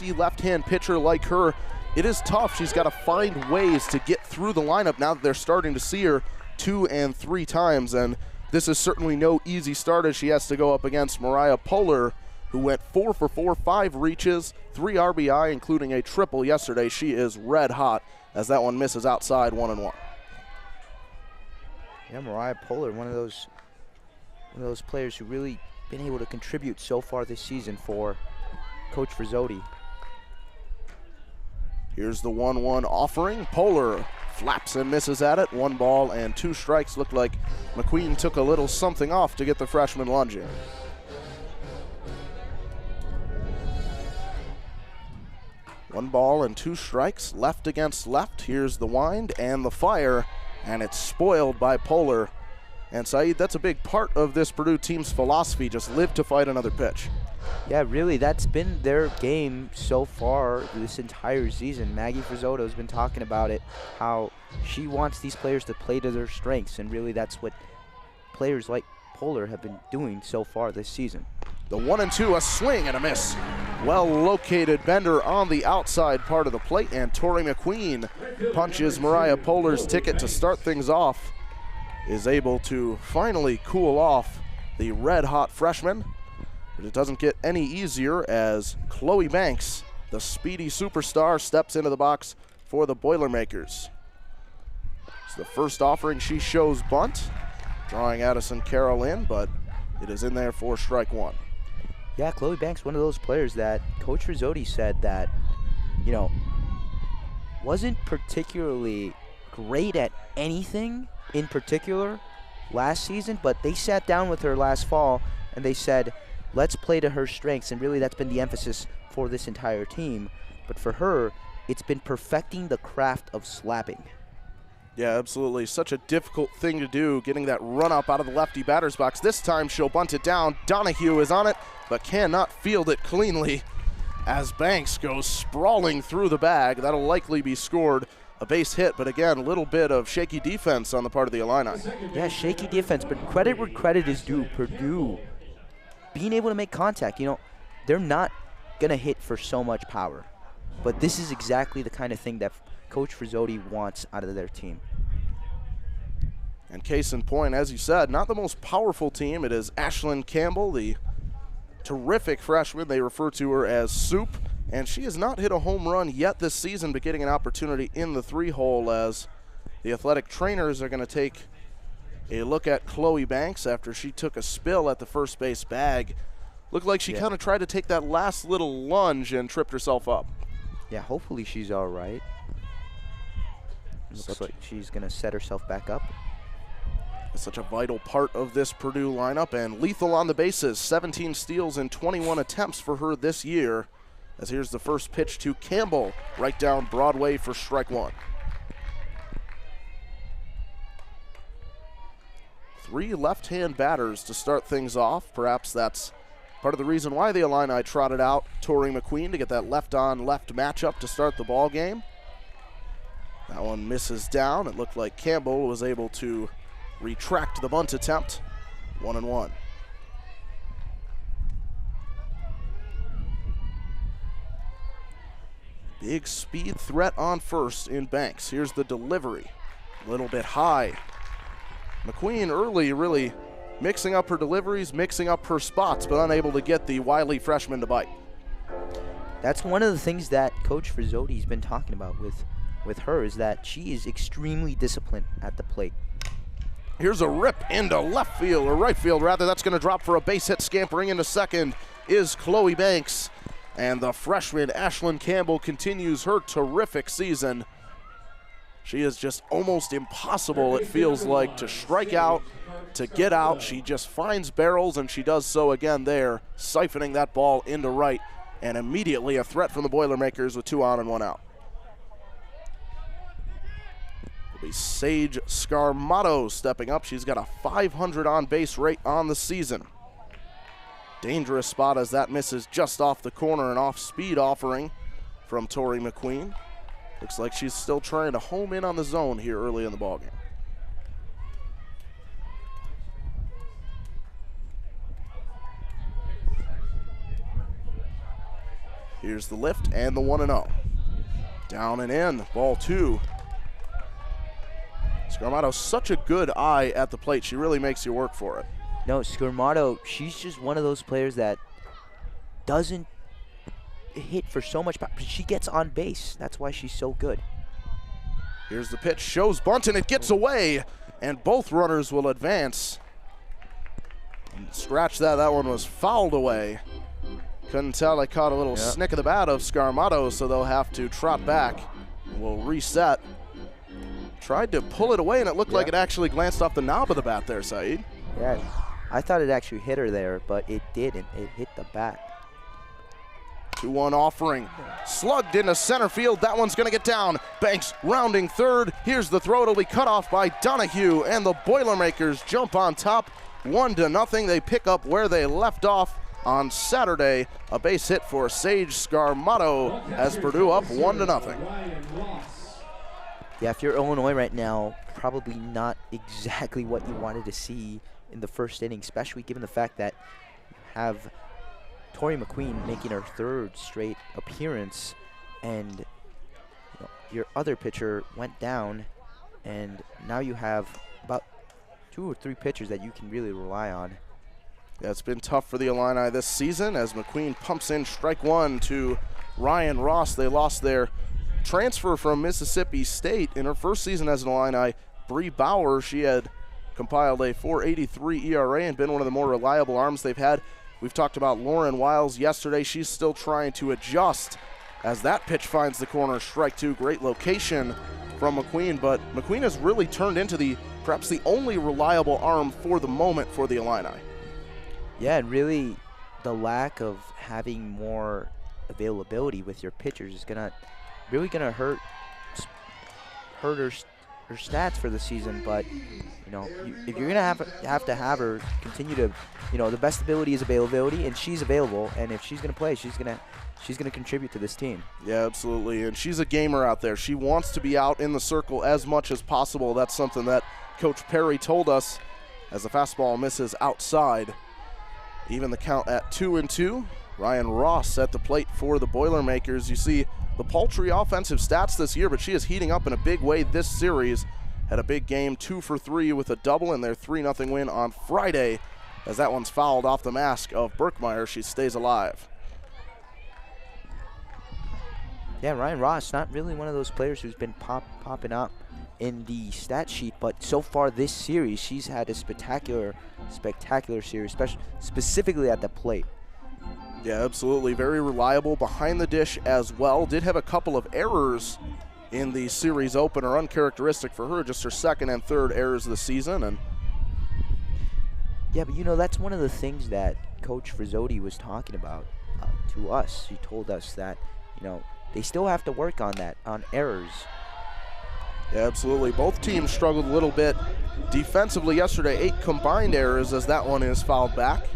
lefty left-hand pitcher like her, it is tough. She's got to find ways to get through the lineup now that they're starting to see her 2 and 3 times. And this is certainly no easy start as she has to go up against Mariah Poehler, who went 4 for 4, 5 reaches, 3 RBI, including a triple yesterday. She is red hot as that one misses outside 1-1. Yeah, Mariah Poehler, one of those players who really been able to contribute so far this season for Coach Frizzotti. Here's the 1-1 offering. Poehler flaps and misses at it. 1 ball and 2 strikes. Looked like McQueen took a little something off to get the freshman lunging. One ball and 2 strikes, left against left. Here's the wind and the fire, and it's spoiled by Poehler. And Saeed, that's a big part of this Purdue team's philosophy, just live to fight another pitch. Yeah, really, that's been their game so far this entire season. Maggie Frizzotto has been talking about it, how she wants these players to play to their strengths, and really that's what players like Poehler have been doing so far this season. The 1-2, a swing and a miss. Well-located bender on the outside part of the plate, and Tori McQueen punches Mariah Poehler's ticket to start things off, is able to finally cool off the red-hot freshman. But it doesn't get any easier as Chloe Banks, the speedy superstar, steps into the box for the Boilermakers. It's the first offering. She shows bunt, drawing Addison Carroll in, but it is in there for strike 1. Yeah, Chloe Banks, one of those players that Coach Rizzotti said that, wasn't particularly great at anything in particular last season, but they sat down with her last fall and they said, let's play to her strengths, and really that's been the emphasis for this entire team. But for her, it's been perfecting the craft of slapping. Yeah, absolutely. Such a difficult thing to do, getting that run up out of the lefty batter's box. This time she'll bunt it down. Donahue is on it, but cannot field it cleanly as Banks goes sprawling through the bag. That'll likely be scored. A base hit, but again, a little bit of shaky defense on the part of the Illini. Yeah, shaky defense, but credit where credit is due. Purdue being able to make contact. They're not going to hit for so much power, but this is exactly the kind of thing that Coach Frizzotti wants out of their team. And case in point, as you said, not the most powerful team. It is Ashlyn Campbell, the terrific freshman. They refer to her as Soup, and she has not hit a home run yet this season, but getting an opportunity in the 3-hole as the athletic trainers are going to take a look at Chloe Banks after she took a spill at the first base bag. Looked like she kind of tried to take that last little lunge and tripped herself up. Yeah, hopefully she's all right. Looks like she's going to set herself back up. It's such a vital part of this Purdue lineup, and lethal on the bases. 17 steals and 21 attempts for her this year. As here's the first pitch to Campbell, right down Broadway for strike 1. 3 left-hand batters to start things off. Perhaps that's part of the reason why the Illini trotted out Tori McQueen to get that left-on-left matchup to start the ball game. That one misses down. It looked like Campbell was able to retract the bunt attempt. 1-1. Big speed threat on first in Banks. Here's the delivery. A little bit high. McQueen early really mixing up her deliveries, mixing up her spots, but unable to get the wily freshman to bite. That's one of the things that Coach Frizzotti's been talking about with her, is that she is extremely disciplined at the plate. Here's a rip into left field, or right field rather. That's going to drop for a base hit. Scampering into second is Chloe Banks. And the freshman Ashlyn Campbell continues her terrific season. She is just almost impossible, it feels like, to strike out, to get out. She just finds barrels, and she does so again there, siphoning that ball into right, and immediately a threat from the Boilermakers with 2 on and 1 out. It'll be Sage Scarmato stepping up. She's got a 500 on-base rate on the season. Dangerous spot as that misses just off the corner, an off-speed offering from Tori McQueen. Looks like she's still trying to home in on the zone here early in the ballgame. Here's the lift and the 1-0. Down and in, ball 2. Scarmato's such a good eye at the plate. She really makes you work for it. No, Scarmato, she's just one of those players that doesn't hit for so much power. She gets on base. That's why she's so good. Here's the pitch, shows bunt, and it gets away, and both runners will advance. Scratch that, that one was fouled away. Couldn't tell, I caught a little snick of the bat of Scarmato, so they'll have to trot back. We'll reset. Tried to pull it away, and it looked like it actually glanced off the knob of the bat there, Saeed. Yeah, I thought it actually hit her there, but it didn't. It hit the bat. 2-1 offering. Slugged into center field. That one's going to get down. Banks rounding third. Here's the throw. It'll be cut off by Donahue, and the Boilermakers jump on top 1-0. They pick up where they left off on Saturday. A base hit for Sage Scarmato as Purdue up 1-0. Yeah, if you're Illinois right now, probably not exactly what you wanted to see in the first inning, especially given the fact that you have Tori McQueen making her 3rd straight appearance, and your other pitcher went down, and now you have about 2 or 3 pitchers that you can really rely on. Yeah, it's been tough for the Illini this season as McQueen pumps in strike 1 to Ryan Ross. They lost their transfer from Mississippi State in her first season as an Illini. Bree Bauer, she had compiled a .483 ERA and been one of the more reliable arms they've had. We've talked about Lauren Wiles yesterday. She's still trying to adjust as that pitch finds the corner. Strike 2, great location from McQueen, but McQueen has really turned into perhaps the only reliable arm for the moment for the Illini. Yeah, and really the lack of having more availability with your pitchers is really gonna hurt her stats for the season. But if you're gonna have to have her continue to, the best ability is availability, and she's available, and if she's gonna play, she's gonna contribute to this team. Yeah, absolutely, and she's a gamer out there. She wants to be out in the circle as much as possible. That's something that Coach Perry told us as the fastball misses outside. Even the count at 2-2. Ryan Ross at the plate for the Boilermakers. You see the paltry offensive stats this year, but she is heating up in a big way this series. Had a big game, 2 for 3 with a double in their 3-0 win on Friday, as that one's fouled off the mask of Berkmeyer. She stays alive. Yeah, Ryan Ross, not really one of those players who's been popping up in the stat sheet, but so far this series, she's had a spectacular series, specifically at the plate. Yeah, absolutely. Very reliable behind the dish as well. Did have a couple of errors in the series opener, uncharacteristic for her, just her 2nd and 3rd errors of the season. And yeah, but that's one of the things that Coach Frizzotti was talking about to us. He told us that, they still have to work on that, on errors. Yeah, absolutely. Both teams struggled a little bit defensively yesterday. 8 combined errors as that one is fouled back.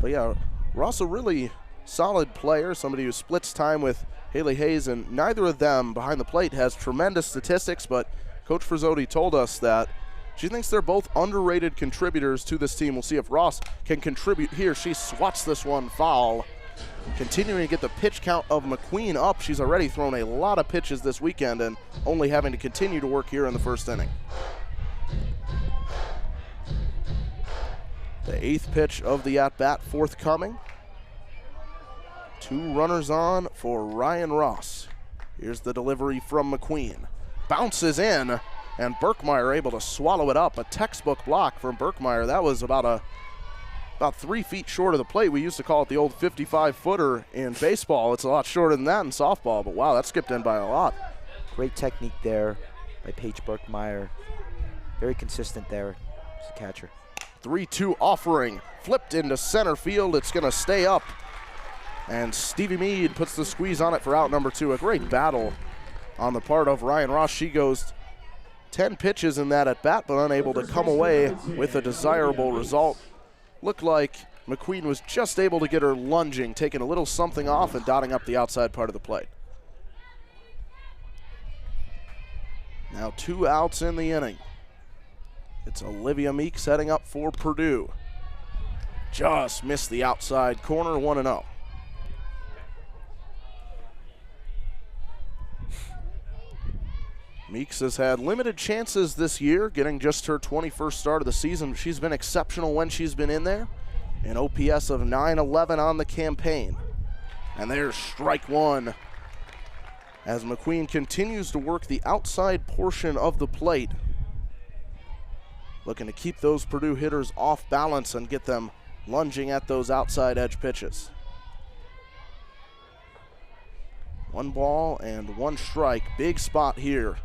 But yeah, Ross, a really solid player, somebody who splits time with Haley Hayes, and neither of them behind the plate has tremendous statistics, but Coach Frizzotti told us that she thinks they're both underrated contributors to this team. We'll see if Ross can contribute here. She swats this one foul. Continuing to get the pitch count of McQueen up. She's already thrown a lot of pitches this weekend and only having to continue to work here in the 1st inning. The 8th pitch of the at-bat forthcoming. 2 runners on for Ryan Ross. Here's the delivery from McQueen. Bounces in, and Berkmeyer able to swallow it up. A textbook block from Berkmeyer. That was about 3 feet short of the plate. We used to call it the old 55-footer in baseball. It's a lot shorter than that in softball, but wow, that skipped in by a lot. Great technique there by Paige Berkmeyer. Very consistent there as a catcher. 3-2 offering, flipped into center field. It's going to stay up, and Stevie Mead puts the squeeze on it for out number 2. A great battle on the part of Ryan Ross. She goes 10 pitches in that at bat, but unable to come away with a desirable result. Looked like McQueen was just able to get her lunging, taking a little something off and dotting up the outside part of the plate. Now 2 outs in the inning. It's Olivia Meek setting up for Purdue. Just missed the outside corner, 1-0. Meeks has had limited chances this year, getting just her 21st start of the season. She's been exceptional when she's been in there. An OPS of 911 on the campaign. And there's strike one. As McQueen continues to work the outside portion of the plate. Looking to keep those Purdue hitters off balance and get them lunging at those outside edge pitches. 1 ball and 1 strike. Big spot here.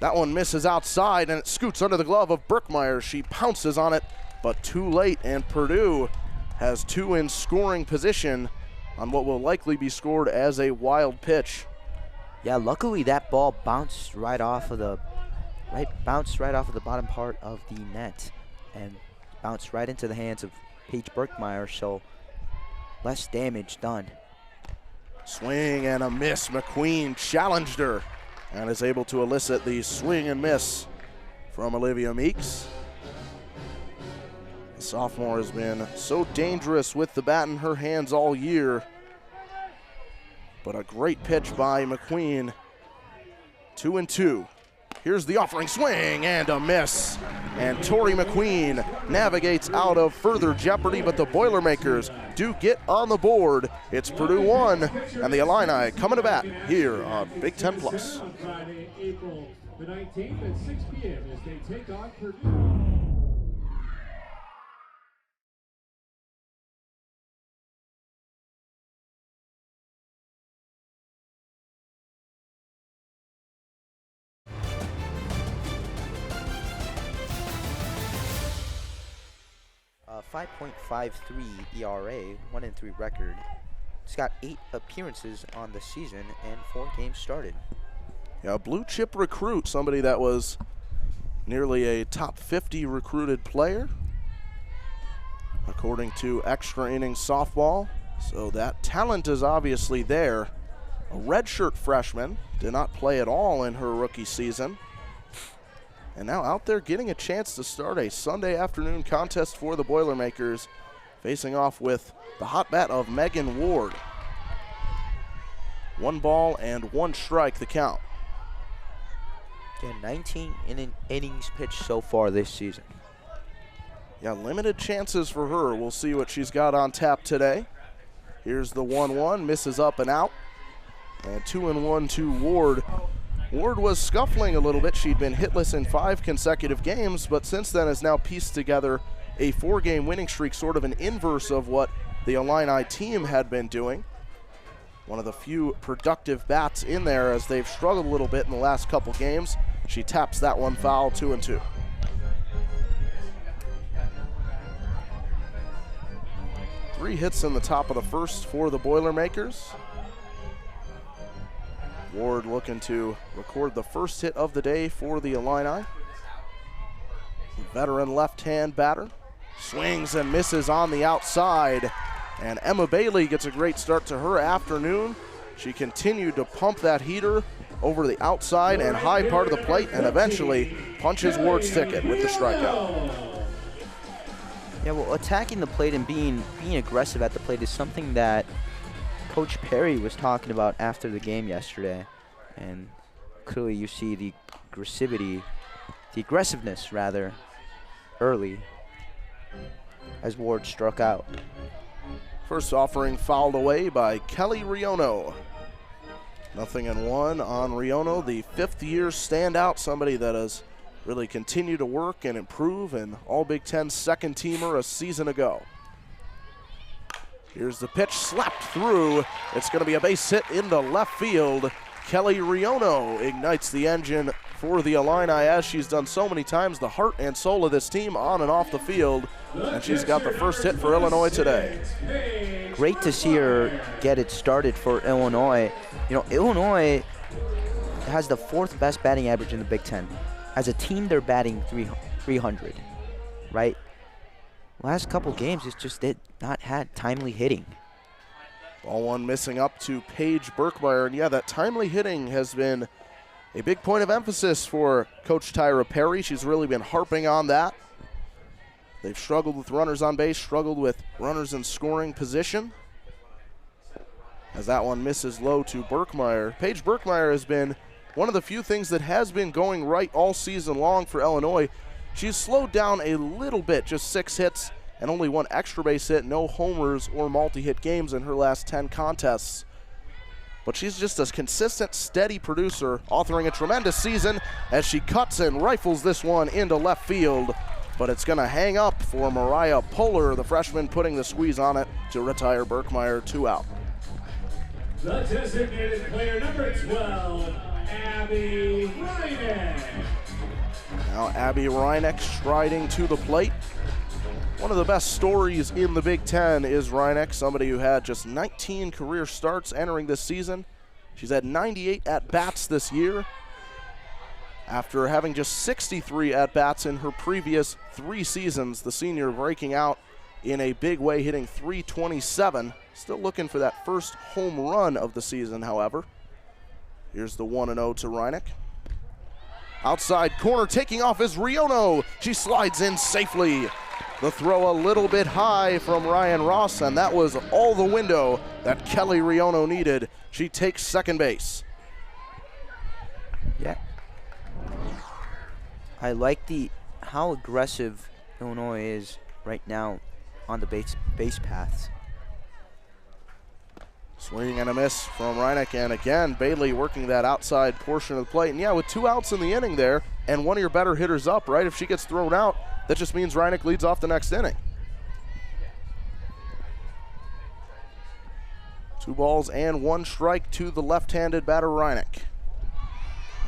That one misses outside and it scoots under the glove of Berkmeyer. She pounces on it, but too late, and Purdue has 2 in scoring position on what will likely be scored as a wild pitch. Yeah, luckily that ball bounced right off of the bottom part of the net and bounced right into the hands of Paige Berkmeyer, so less damage done. Swing and a miss. McQueen challenged her and is able to elicit the swing and miss from Olivia Meeks. The sophomore has been so dangerous with the bat in her hands all year, but a great pitch by McQueen. 2-2. Here's the offering swing and a miss. And Tori McQueen navigates out of further jeopardy, but the Boilermakers do get on the board. It's Purdue 1 and the Illini coming to bat here on Big Ten Plus. On Friday, April the 19th at 6 p.m. as they take on Purdue. A 5.53 ERA, 1-3 record. He's got 8 appearances on the season and 4 games started. Yeah, a blue chip recruit, somebody that was nearly a top 50 recruited player, according to Extra Innings Softball. So that talent is obviously there. A redshirt freshman, did not play at all in her rookie season. And now out there getting a chance to start a Sunday afternoon contest for the Boilermakers, facing off with the hot bat of Megan Ward. 1 ball and 1 strike the count. Again, 19 innings pitched so far this season. Yeah, limited chances for her. We'll see what she's got on tap today. Here's the 1-1, misses up and out. And 2-1 to Ward. Ward was scuffling a little bit. She'd been hitless in 5 consecutive games, but since then has now pieced together a 4-game winning streak, sort of an inverse of what the Illini team had been doing. One of the few productive bats in there as they've struggled a little bit in the last couple games. She taps that one foul, 2-2. Three hits in the top of the first for the Boilermakers. Ward looking to record the first hit of the day for the Illini. The veteran left-hand batter swings and misses on the outside. And Emma Bailey gets a great start to her afternoon. She continued to pump that heater over the outside and high part of the plate and eventually punches Ward's ticket with the strikeout. Yeah, well, attacking the plate and being aggressive at the plate is something that Coach Perry was talking about after the game yesterday, and clearly you see the aggressiveness rather, early as Ward struck out. First offering fouled away by Kelly Riono. 0-1 on Riono, the 5th-year standout, somebody that has really continued to work and improve, and All Big Ten second teamer a season ago. Here's the pitch, slapped through. It's going to be a base hit into left field. Kelly Riono ignites the engine for the Illini, as she's done so many times, the heart and soul of this team on and off the field. And she's got the first hit for Illinois today. Great to see her get it started for Illinois. You know, Illinois has the 4th best batting average in the Big Ten. As a team, they're batting 300, right? Last couple games, it's just did not had timely hitting. Ball one missing up to Paige Berkmeyer. And yeah, that timely hitting has been a big point of emphasis for Coach Tyra Perry. She's really been harping on that. They've struggled with runners on base, struggled with runners in scoring position. As that one misses low to Berkmeyer. Paige Berkmeyer has been one of the few things that has been going right all season long for Illinois. She's slowed down a little bit, just 6 hits and only 1 extra base hit, no homers or multi-hit games in her last 10 contests. But she's just a consistent, steady producer, authoring a tremendous season as she cuts and rifles this one into left field. But it's going to hang up for Mariah Poehler, the freshman, putting the squeeze on it to retire Berkmeyer, 2 out. The designated player number 12, Abby Reineck. Now Abby Reineck striding to the plate. One of the best stories in the Big Ten is Reineck, somebody who had just 19 career starts entering this season. She's had 98 at-bats this year, after having just 63 at-bats in her previous 3 seasons. The senior breaking out in a big way, hitting .327. Still looking for that first home run of the season, however. Here's the 1-0 to Reineck. Outside corner, taking off is Riono. She slides in safely. The throw a little bit high from Ryan Ross, and that was all the window that Kelly Riono needed. She takes second base. Yeah. I like how aggressive Illinois is right now on the base paths. Swing and a miss from Reineck, and again, Bailey working that outside portion of the plate. And yeah, with 2 outs in the inning there, and one of your better hitters up, right? If she gets thrown out, that just means Reineck leads off the next inning. 2 balls and 1 strike to the left-handed batter, Reineck.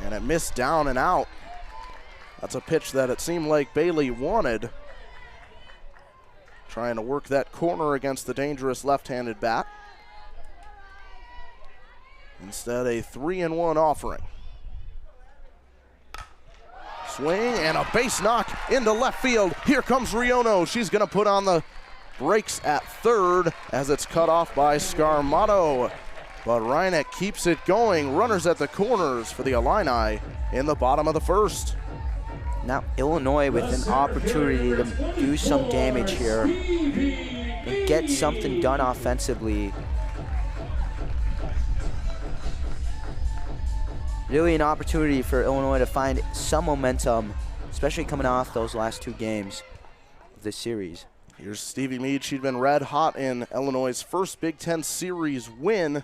And it missed down and out. That's a pitch that it seemed like Bailey wanted. Trying to work that corner against the dangerous left-handed bat. Instead, a 3-1 offering. Swing and a base knock into left field. Here comes Riono. She's going to put on the brakes at third as it's cut off by Scarmato. But Reineck keeps it going. Runners at the corners for the Illini in the bottom of the first. Now Illinois with an opportunity to do some damage here and get something done offensively. Really an opportunity for Illinois to find some momentum, especially coming off those last 2 games of this series. Here's Stevie Meade. She'd been red hot in Illinois' first Big Ten series win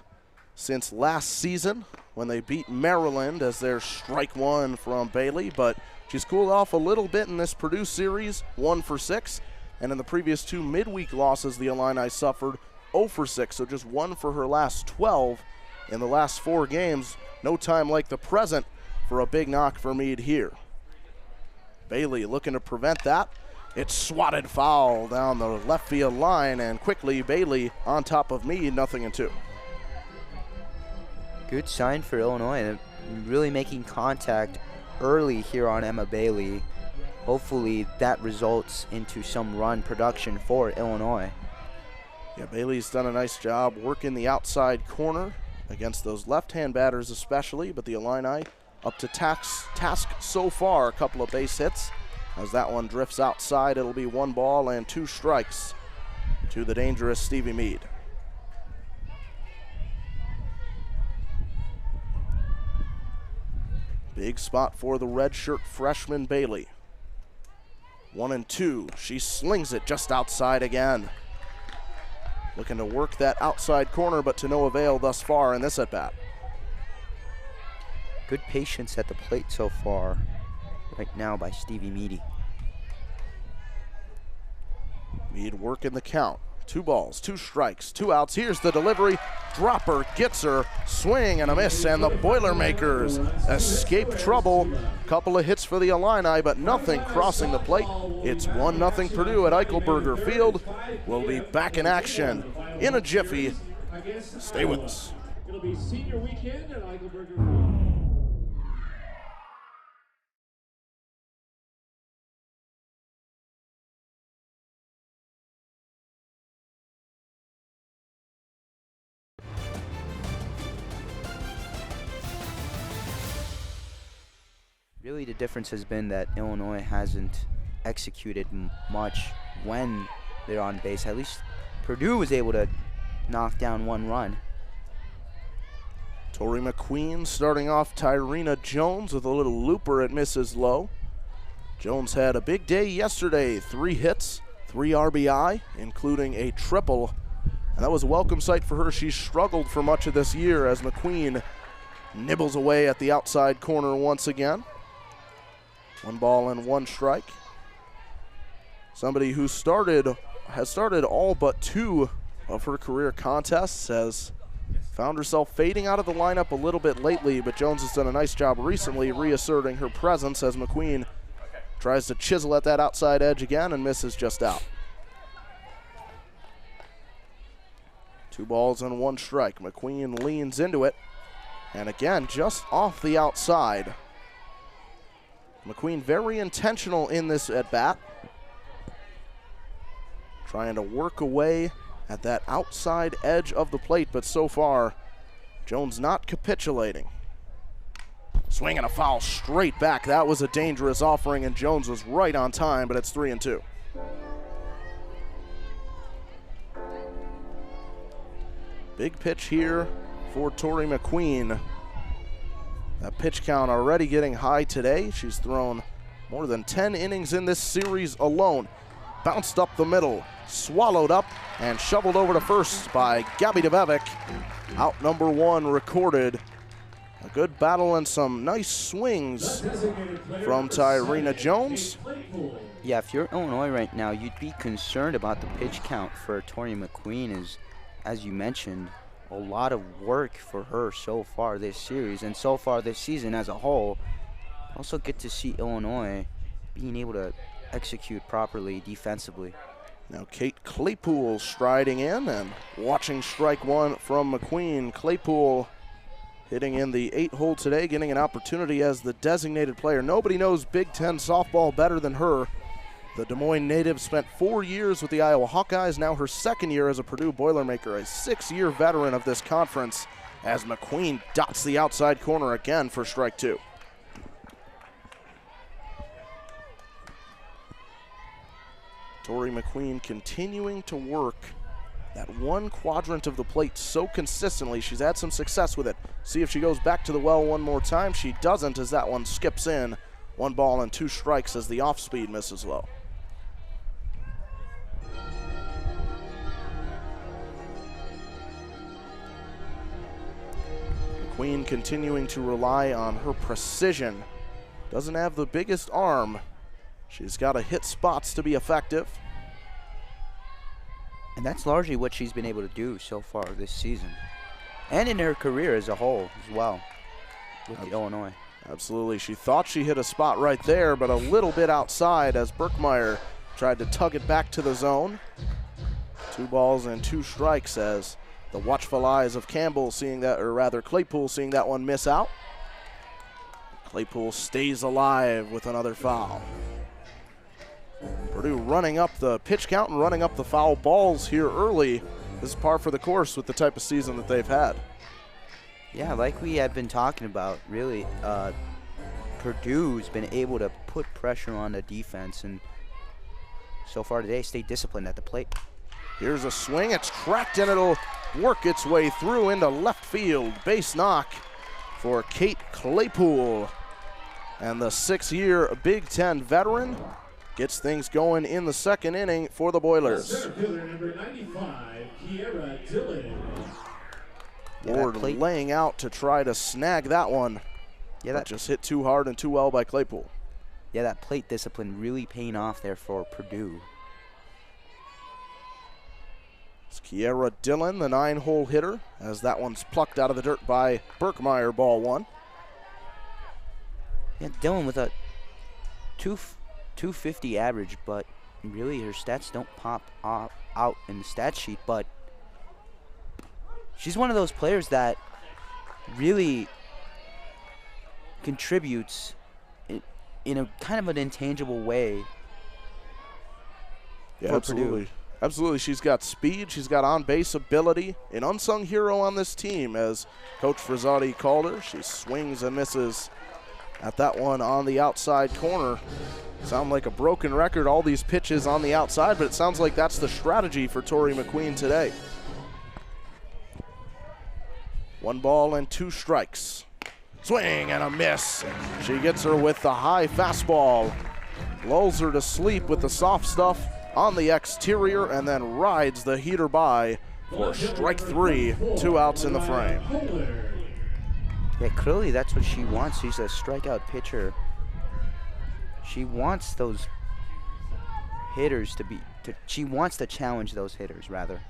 since last season when they beat Maryland as their strike 1 from Bailey, but she's cooled off a little bit in this Purdue series, 1 for 6, and in the previous 2 midweek losses, the Illini suffered 0 for 6, so just 1 for her last 12 in the last 4 games. No time like the present for a big knock for Meade here. Bailey looking to prevent that. It's swatted foul down the left field line, and quickly Bailey on top of Meade, 0-2. Good sign for Illinois, really making contact early here on Emma Bailey. Hopefully that results into some run production for Illinois. Yeah, Bailey's done a nice job working the outside corner against those left-hand batters especially, but the Illini up to task so far. A couple of base hits. As that one drifts outside, it'll be 1 ball and 2 strikes to the dangerous Stevie Meade. Big spot for the redshirt freshman Bailey. 1-2. She slings it just outside again. Looking to work that outside corner, but to no avail thus far in this at-bat. Good patience at the plate so far right now by Stevie Meade. Meade working the count. 2 balls, 2 strikes, 2 outs. Here's the delivery. Dropper gets her. Swing and a miss, and the Boilermakers escape trouble. Couple of hits for the Illini, but nothing crossing the plate. It's 1-0 Purdue at Eichelberger Field. We'll be back in action in a jiffy. Stay with us. It'll be senior weekend at Eichelberger Field. Really the difference has been that Illinois hasn't executed much when they're on base. At least Purdue was able to knock down 1 run. Tori McQueen starting off Tyrena Jones with a little looper at misses low. Jones had a big day yesterday, 3 hits, 3 RBI, including a triple. And that was a welcome sight for her. She's struggled for much of this year as McQueen nibbles away at the outside corner once again. 1 ball and 1 strike. Somebody who has started all but 2 of her career contests, has found herself fading out of the lineup a little bit lately, but Jones has done a nice job recently reasserting her presence as McQueen tries to chisel at that outside edge again and misses just out. 2 balls and 1 strike. McQueen leans into it, and again, just off the outside. McQueen very intentional in this at bat, trying to work away at that outside edge of the plate, but so far, Jones not capitulating. Swing and a foul straight back. That was a dangerous offering, and Jones was right on time, but it's 3-2. Big pitch here for Tori McQueen. That pitch count already getting high today. She's thrown more than 10 innings in this series alone. Bounced up the middle, swallowed up, and shoveled over to first by Gabby DeBevic. Out number 1 recorded. A good battle and some nice swings from Tyrena Jones. Yeah, if you're Illinois right now, you'd be concerned about the pitch count for Tori McQueen. As you mentioned, a lot of work for her so far this series and so far this season as a whole. Also get to see Illinois being able to execute properly defensively. Now Kate Claypool striding in and watching strike 1 from McQueen. Claypool hitting in the 8-hole today, getting an opportunity as the designated player. Nobody knows Big Ten softball better than her. The Des Moines native spent 4 years with the Iowa Hawkeyes, now her 2nd year as a Purdue Boilermaker, a 6-year veteran of this conference, as McQueen dots the outside corner again for strike 2. Tori McQueen continuing to work that 1 quadrant of the plate so consistently. She's had some success with it. See if she goes back to the well one more time. She doesn't, as that one skips in. 1 ball and 2 strikes as the off-speed misses low. McQueen continuing to rely on her precision. Doesn't have the biggest arm. She's got to hit spots to be effective. And that's largely what she's been able to do so far this season. And in her career as a whole as well with the Illinois. Absolutely. She thought she hit a spot right there, but a little bit outside as Berkmeyer tried to tug it back to the zone. 2 balls and 2 strikes as the watchful eyes of Campbell seeing that, or rather Claypool seeing that one miss out. Claypool stays alive with another foul. Purdue running up the pitch count and running up the foul balls here early. This is par for the course with the type of season that they've had. Yeah, like we have been talking about, really, Purdue's been able to put pressure on the defense, and so far today stay disciplined at the plate. Here's a swing, it's tracked and it'll work its way through into left field. Base knock for Kate Claypool. And the 6-year Big Ten veteran gets things going in the 2nd inning for the Boilers. Center fielder number 95, Kiera Dillon. Ward laying out to try to snag that one. Yeah, that just hit too hard and too well by Claypool. Yeah, that plate discipline really paying off there for Purdue. It's Kiera Dillon, the 9-hole hitter, as that one's plucked out of the dirt by Berkmeyer, ball 1. Yeah, Dillon with a 250 average, but really her stats don't pop out in the stat sheet, but she's one of those players that really contributes in a kind of an intangible way. Yeah, absolutely. Purdue. Absolutely. She's got speed. She's got on-base ability. An unsung hero on this team, as Coach Frazzati called her. She swings and misses at that one on the outside corner. Sound like a broken record, all these pitches on the outside, but it sounds like that's the strategy for Tori McQueen today. 1 ball and 2 strikes. Swing and a miss. She gets her with the high fastball. Lulls her to sleep with the soft stuff on the exterior and then rides the heater by for strike 3. 2 outs in the frame. Yeah, clearly that's what she wants. She's a strikeout pitcher. She wants those hitters she wants to challenge those hitters, rather.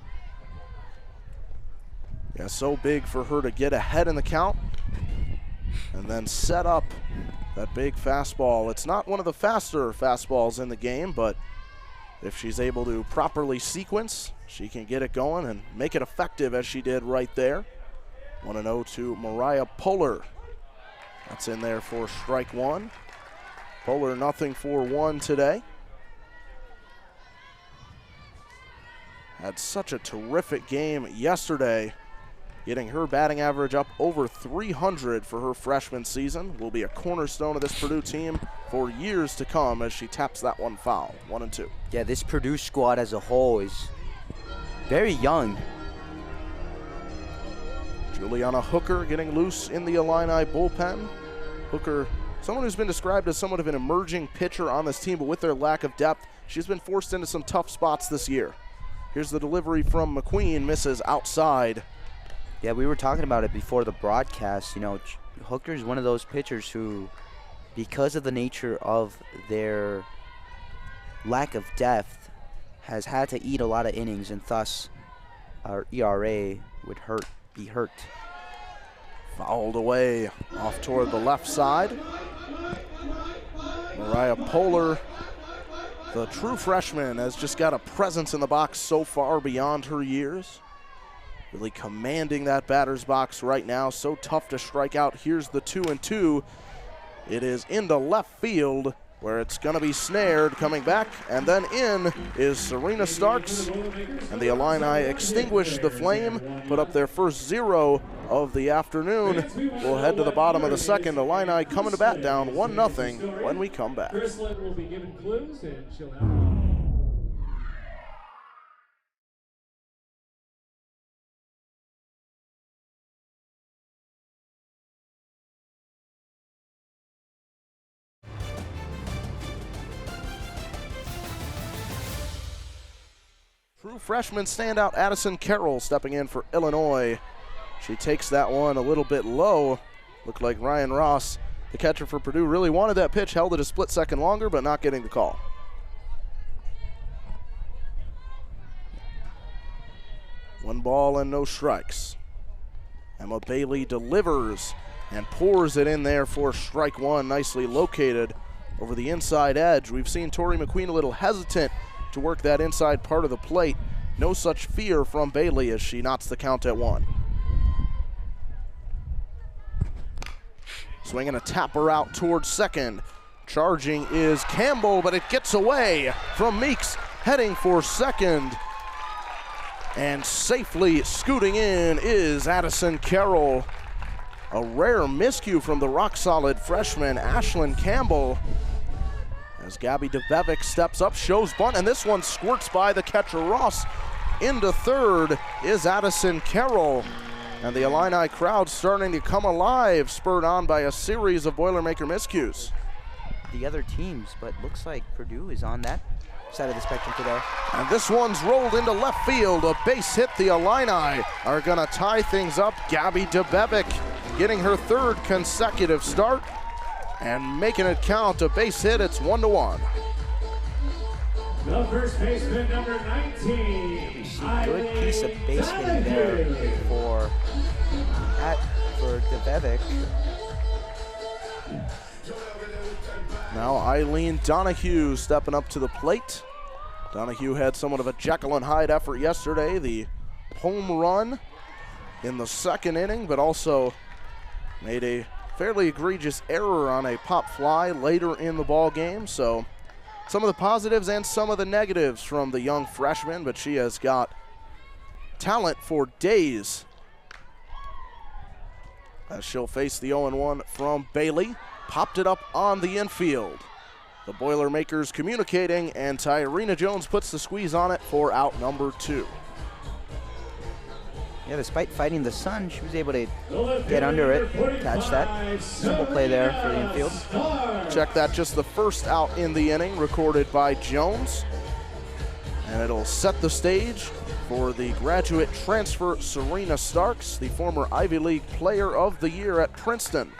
Yeah, so big for her to get ahead in the count and then set up that big fastball. It's not one of the faster fastballs in the game, but if she's able to properly sequence, she can get it going and make it effective as she did right there. 1-0 to Mariah Poehler. That's in there for strike 1. Poehler nothing for 1 today. Had such a terrific game yesterday, getting her batting average up over 300 for her freshman season. Will be a cornerstone of this Purdue team for years to come as she taps that one foul. 1-2. Yeah, this Purdue squad as a whole is very young. Juliana Hooker getting loose in the Illini bullpen. Hooker, someone who's been described as somewhat of an emerging pitcher on this team, but with their lack of depth, she's been forced into some tough spots this year. Here's the delivery from McQueen, misses outside. Yeah, we were talking about it before the broadcast. You know, Hooker's one of those pitchers who, because of the nature of their lack of depth, has had to eat a lot of innings, and thus our ERA would be hurt. Fouled away off toward the left side. Mariah Poehler, the true freshman, has just got a presence in the box so far beyond her years. Really commanding that batter's box right now. So tough to strike out. Here's the 2-2. It is into left field where it's going to be snared. Coming back and then in is Serena Starks. And the Illini extinguish the flame, put up their first 0 of the afternoon. We'll head to the bottom of the second. Illini coming to bat down 1-0 when we come back. Will be given clues and she'll have. True freshman standout Addison Carroll stepping in for Illinois. She takes that one a little bit low. Looked like Ryan Ross, the catcher for Purdue, really wanted that pitch, held it a split second longer, but not getting the call. One ball and no strikes. Emma Bailey delivers and pours it in there for strike 1, nicely located over the inside edge. We've seen Tori McQueen a little hesitant to work that inside part of the plate. No such fear from Bailey as she knots the count at 1. Swinging a tapper out towards second. Charging is Campbell, but it gets away from Meeks, heading for second. And safely scooting in is Addison Carroll. A rare miscue from the rock-solid freshman Ashlyn Campbell. As Gabby DeBevic steps up, shows bunt, and this one squirts by the catcher Ross. Into third is Addison Carroll. And the Illini crowd starting to come alive, spurred on by a series of Boilermaker miscues. The other teams, but looks like Purdue is on that side of the spectrum today. And this one's rolled into left field. A base hit. The Illini are going to tie things up. Gabby DeBevic getting her 3rd consecutive start and making it count. A base hit. It's 1-1. The first baseman, number 19. Good piece of base hitting there for DeBevic. Now Eileen Donahue stepping up to the plate. Donahue had somewhat of a Jekyll and Hyde effort yesterday. The home run in the 2nd inning, but also made a fairly egregious error on a pop fly later in the ball game. So some of the positives and some of the negatives from the young freshman, but she has got talent for days. As she'll face the 0-1 from Bailey. Popped it up on the infield. The Boilermakers communicating, and Tyrena Jones puts the squeeze on it for out number 2. Yeah, despite fighting the sun, she was able to get under it, catch that. Simple play there for the infield. Check that, just the first out in the inning, recorded by Jones. And it'll set the stage for the graduate transfer Serena Starks, the former Ivy League Player of the Year at Princeton.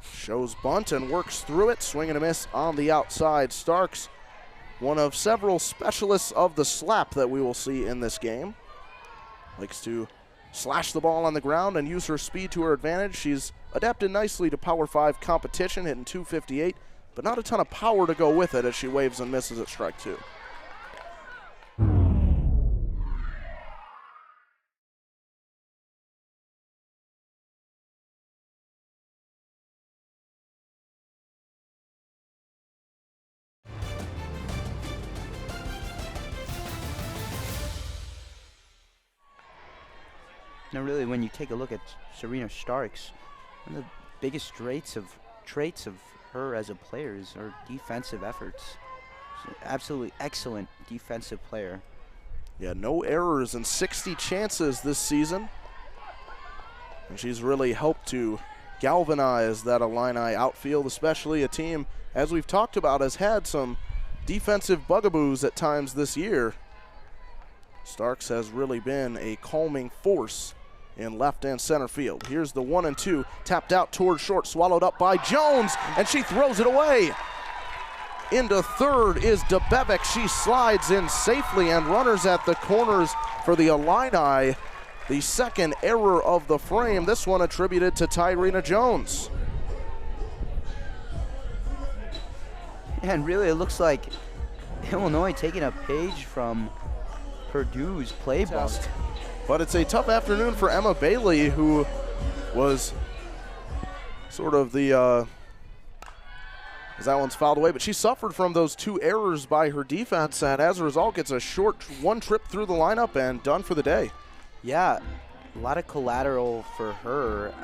Shows bunt and works through it, swing and a miss on the outside. Starks, one of several specialists of the slap that we will see in this game. Likes to slash the ball on the ground and use her speed to her advantage. She's adapted nicely to Power 5 competition, hitting .258, but not a ton of power to go with it as she waves and misses at strike 2. Now, really, when you take a look at Serena Starks, one of the biggest traits of her as a player is her defensive efforts. She's an absolutely excellent defensive player. Yeah, no errors and 60 chances this season. And she's really helped to galvanize that Illini outfield, especially a team, as we've talked about, has had some defensive bugaboos at times this year. Starks has really been a calming force in left and center field. Here's the 1-2, tapped out towards short, swallowed up by Jones, and she throws it away. Into third is DeBevic. She slides in safely, and runners at the corners for the Illini. The second error of the frame, this one attributed to Tyrena Jones. And really, it looks like Illinois taking a page from Purdue's playbook. But it's a tough afternoon for Emma Bailey, who was sort of the, as that one's fouled away, but she suffered from those 2 errors by her defense, and as a result gets a short one trip through the lineup and done for the day. Yeah, a lot of collateral for her,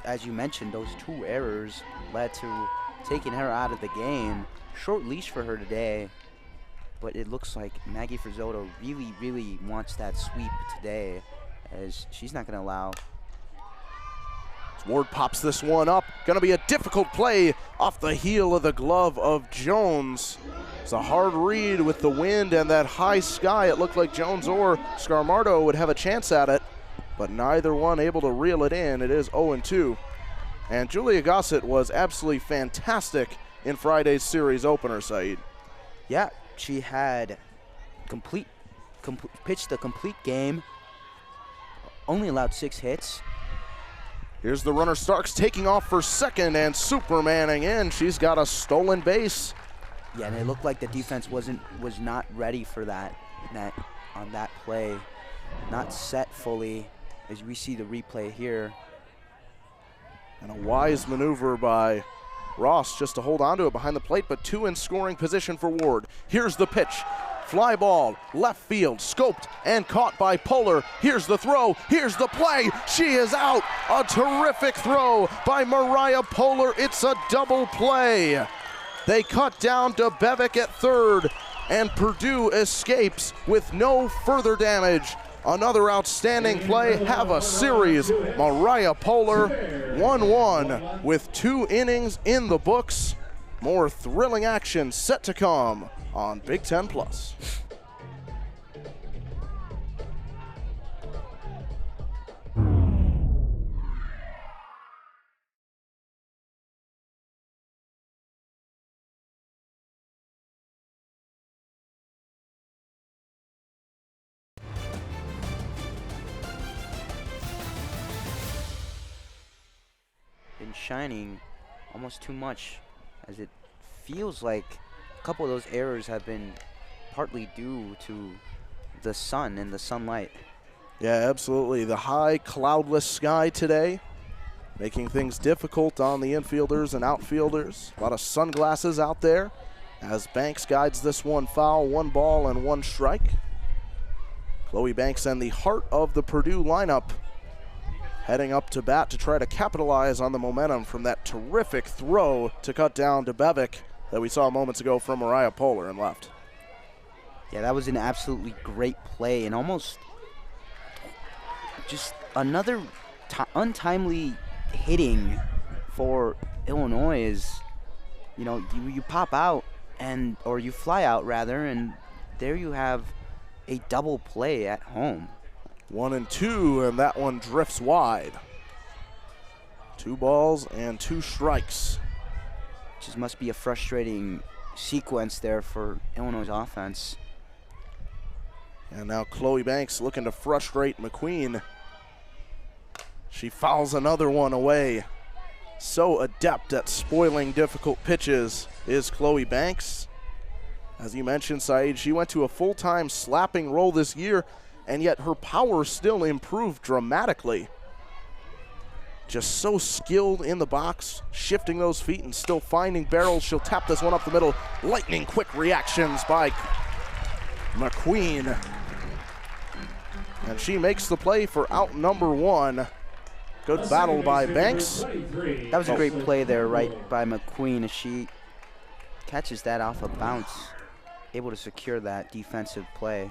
as you mentioned, those 2 errors led to taking her out of the game. Short leash for her today. But it looks like Maggie Frizzotto really, really wants that sweep today, as she's not going to allow. Ward pops this one up. Going to be a difficult play off the heel of the glove of Jones. It's a hard read with the wind and that high sky. It looked like Jones or Scarmardo would have a chance at it, but neither one able to reel it in. It is 0-2. And Julia Gossett was absolutely fantastic in Friday's series opener, Saeed. Yeah. She had pitched a complete game, only allowed 6 hits. Here's the runner Starks taking off for second and Supermaning in. She's got a stolen base. Yeah, and it looked like the defense was not ready for that on that play, not set fully, as we see the replay here. And a wise maneuver by Ross just to hold on to it behind the plate, but 2 in scoring position for Ward. Here's the pitch. Fly ball, left field, scoped and caught by Polar. Here's the throw, here's the play. She is out. A terrific throw by Mariah Polar. It's a double play. They cut down DeBevic at third, and Purdue escapes with no further damage. Another outstanding play, have a series. Mariah Polar, 1-1 with 2 innings in the books. More thrilling action set to come on Big Ten Plus. Been shining almost too much, as it feels like a couple of those errors have been partly due to the sun and the sunlight. Yeah, absolutely. The high cloudless sky today, making things difficult on the infielders and outfielders. A lot of sunglasses out there as Banks guides this one foul, 1 ball and 1 strike. Chloe Banks and the heart of the Purdue lineup heading up to bat to try to capitalize on the momentum from that terrific throw to cut down DeBevic that we saw moments ago from Mariah Polar and left. Yeah, that was an absolutely great play, and almost just another untimely hitting for Illinois is, you know, you pop out or you fly out rather, and there you have a double play at home. 1 and 2, and that one drifts wide. 2 balls and 2 strikes. Just must be a frustrating sequence there for Illinois' offense. And now Chloe Banks looking to frustrate McQueen. She fouls another one away. So adept at spoiling difficult pitches is Chloe Banks. As you mentioned, Saeed, she went to a full-time slapping role this year, and yet her power still improved dramatically. Just so skilled in the box, shifting those feet and still finding barrels. She'll tap this one up the middle. Lightning quick reactions by McQueen. And she makes the play for out number 1. Good battle by Banks. That was a great play there, right by McQueen, as she catches that off a bounce, able to secure that defensive play.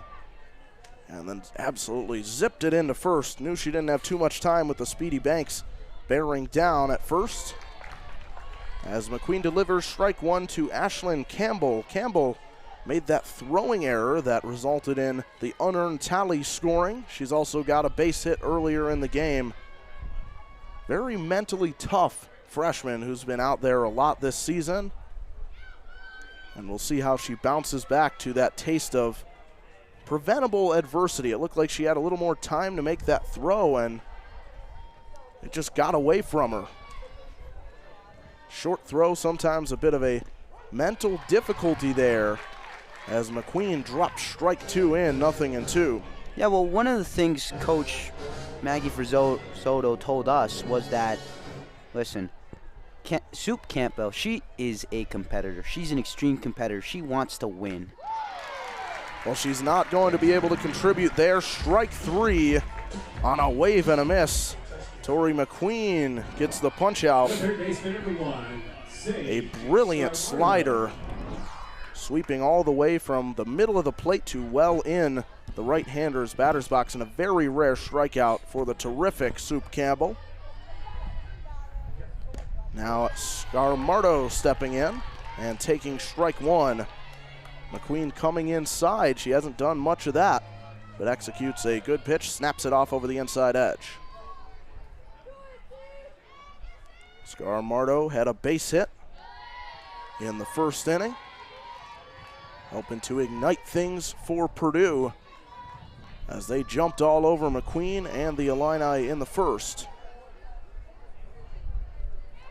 And then absolutely zipped it into first. Knew she didn't have too much time with the speedy Banks bearing down at first. As McQueen delivers strike 1 to Ashlyn Campbell. Campbell made that throwing error that resulted in the unearned tally scoring. She's also got a base hit earlier in the game. Very mentally tough freshman who's been out there a lot this season. And we'll see how she bounces back to that taste of preventable adversity. It looked like she had a little more time to make that throw, and it just got away from her. Short throw, sometimes a bit of a mental difficulty there, as McQueen drops strike 2 in, 0-2. Yeah, well, one of the things Coach Maggie Frizzotto told us was that, listen, Soup Campbell, she is a competitor. She's an extreme competitor. She wants to win. Well, she's not going to be able to contribute there. Strike 3 on a wave and a miss. Tori McQueen gets the punch out. A brilliant slider, sweeping all the way from the middle of the plate to well in the right-hander's batter's box, and a very rare strikeout for the terrific Soup Campbell. Now Scarmardo stepping in and taking strike 1. McQueen coming inside. She hasn't done much of that, but executes a good pitch, snaps it off over the inside edge. Scarmardo had a base hit in the first inning, helping to ignite things for Purdue as they jumped all over McQueen and the Illini in the first.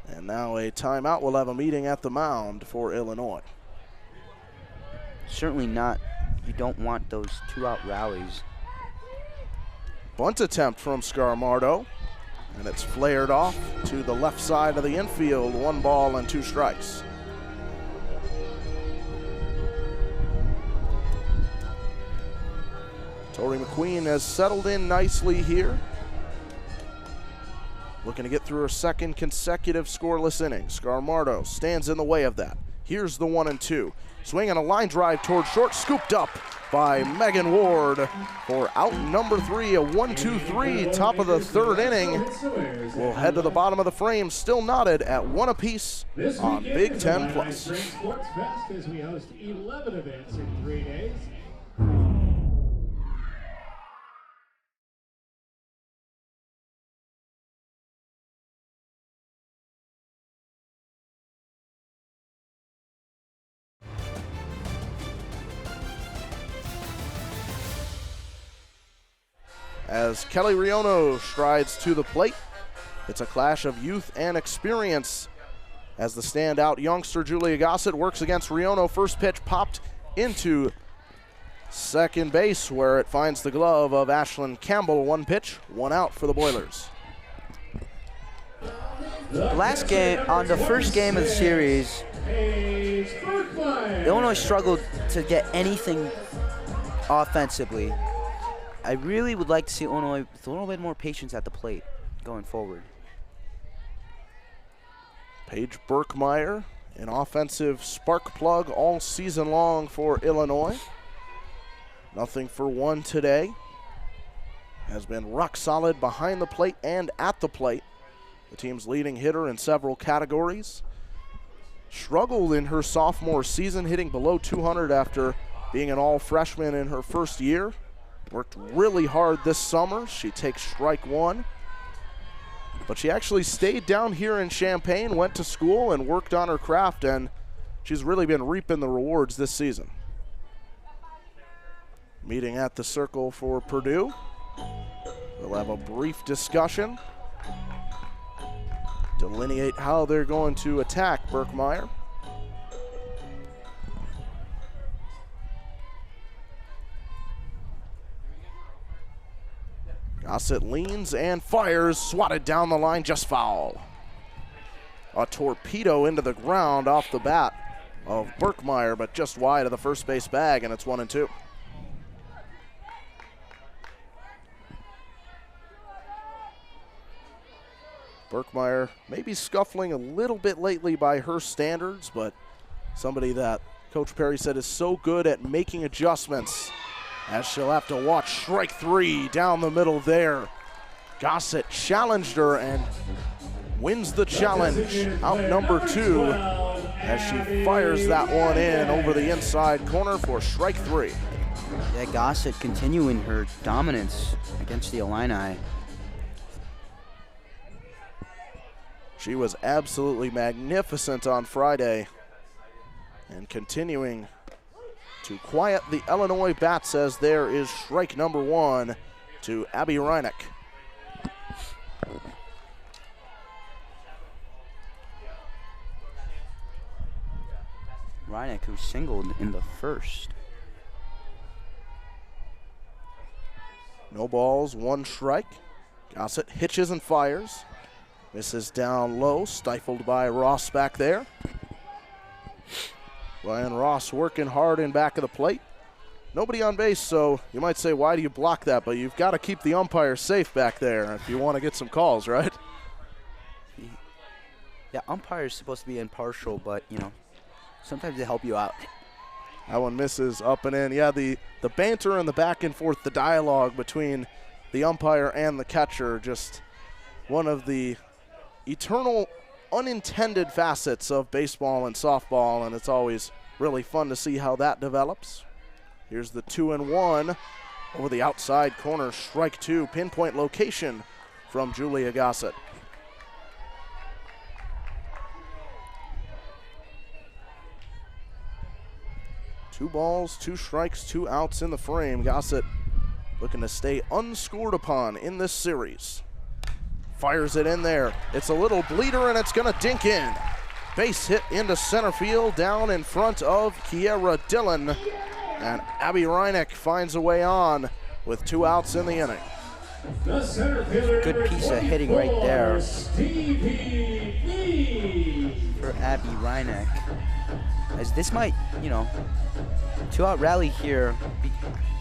And now a timeout. We'll have a meeting at the mound for Illinois. Certainly not. You don't want those 2-out rallies. Bunt attempt from Scarmardo, and it's flared off to the left side of the infield. 1 ball and 2 strikes. Tori McQueen has settled in nicely here, looking to get through her second consecutive scoreless inning. Scarmardo stands in the way of that. Here's the 1-2. Swing and a line drive toward short, scooped up by Megan Ward for out number 3, a 1-2-3, top of the 3rd inning. We'll head to the bottom of the frame, still knotted at 1 apiece on Big Ten Plus. Sports Fest as we host 11 events in 3 days. As Kelly Riono strides to the plate, it's a clash of youth and experience as the standout youngster Julia Gossett works against Riono. First pitch popped into second base where it finds the glove of Ashlyn Campbell. 1 pitch, 1 out for the Boilers. Last game, on the first game of the series, Illinois struggled to get anything offensively. I really would like to see Illinois with a little bit more patience at the plate going forward. Paige Burkmeyer, an offensive spark plug all season long for Illinois. Nothing for one today. Has been rock solid behind the plate and at the plate. The team's leading hitter in several categories. Struggled in her sophomore season, hitting below 200 after being an all-freshman in her first year. Worked really hard this summer. She takes strike one. But she actually stayed down here in Champaign, went to school, and worked on her craft, and she's really been reaping the rewards this season. Meeting at the circle for Purdue. We'll have a brief discussion. Delineate how they're going to attack Birkmeyer. Gossett leans and fires, swatted down the line, just foul. A torpedo into the ground off the bat of Birkmeyer, but just wide of the first base bag, and it's 1-2. Birkmeyer maybe scuffling a little bit lately by her standards, but somebody that Coach Perry said is so good at making adjustments, as she'll have to watch strike three down the middle there. Gossett challenged her and wins the challenge, out number two, as she fires that one in over the inside corner for strike three. Yeah, Gossett continuing her dominance against the Illini. She was absolutely magnificent on Friday and continuing to quiet the Illinois bats as there is strike number one to Abby Reineck. Reineck, who singled in the first. No balls, one strike. Gossett hitches and fires. Misses down low, stifled by Ross back there. Ryan Ross working hard in back of the plate. Nobody on base, so you might say, why do you block that? But you've got to keep the umpire safe back there if you want to get some calls, right? Yeah, umpire is supposed to be impartial, but, you know, sometimes they help you out. That one misses up and in. Yeah, the banter and the back and forth, the dialogue between the umpire and the catcher, just one of the eternal unintended facets of baseball and softball, and it's always really fun to see how that develops. Here's the 2-1 over the outside corner, strike two, pinpoint location from Julia Gossett. Two balls, two strikes, two outs in the frame. Gossett looking to stay unscored upon in this series. Fires it in there. It's a little bleeder, and it's going to dink in. Base hit into center field, down in front of Kiera Dillon. And Abby Reineck finds a way on with two outs in the inning. Good piece of hitting right there for Abby Reineck. As this might, you know, two-out rally here be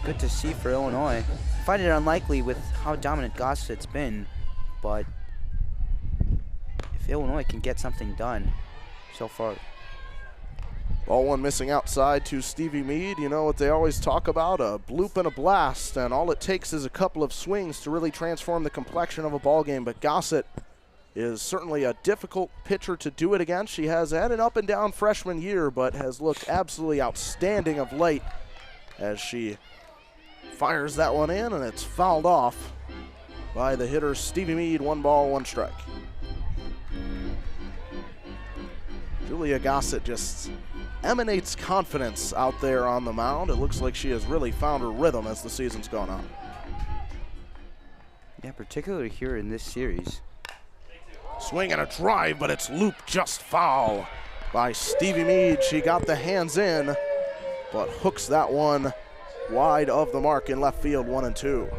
good to see for Illinois. I find it unlikely with how dominant Gossett's been, but if Illinois can get something done so far. Ball one missing outside to Stevie Mead. You know what they always talk about, a bloop and a blast, and all it takes is a couple of swings to really transform the complexion of a ball game. But Gossett is certainly a difficult pitcher to do it against. She has had an up and down freshman year, but has looked absolutely outstanding of late as she fires that one in, and it's fouled off by the hitter Stevie Mead. 1 ball, 1 strike. Julia Gossett just emanates confidence out there on the mound. It looks like she has really found her rhythm as the season's gone on. Yeah, particularly here in this series. Swing and a drive, but it's looped just foul by Stevie Mead. She got the hands in, but hooks that one wide of the mark in left field, 1-2.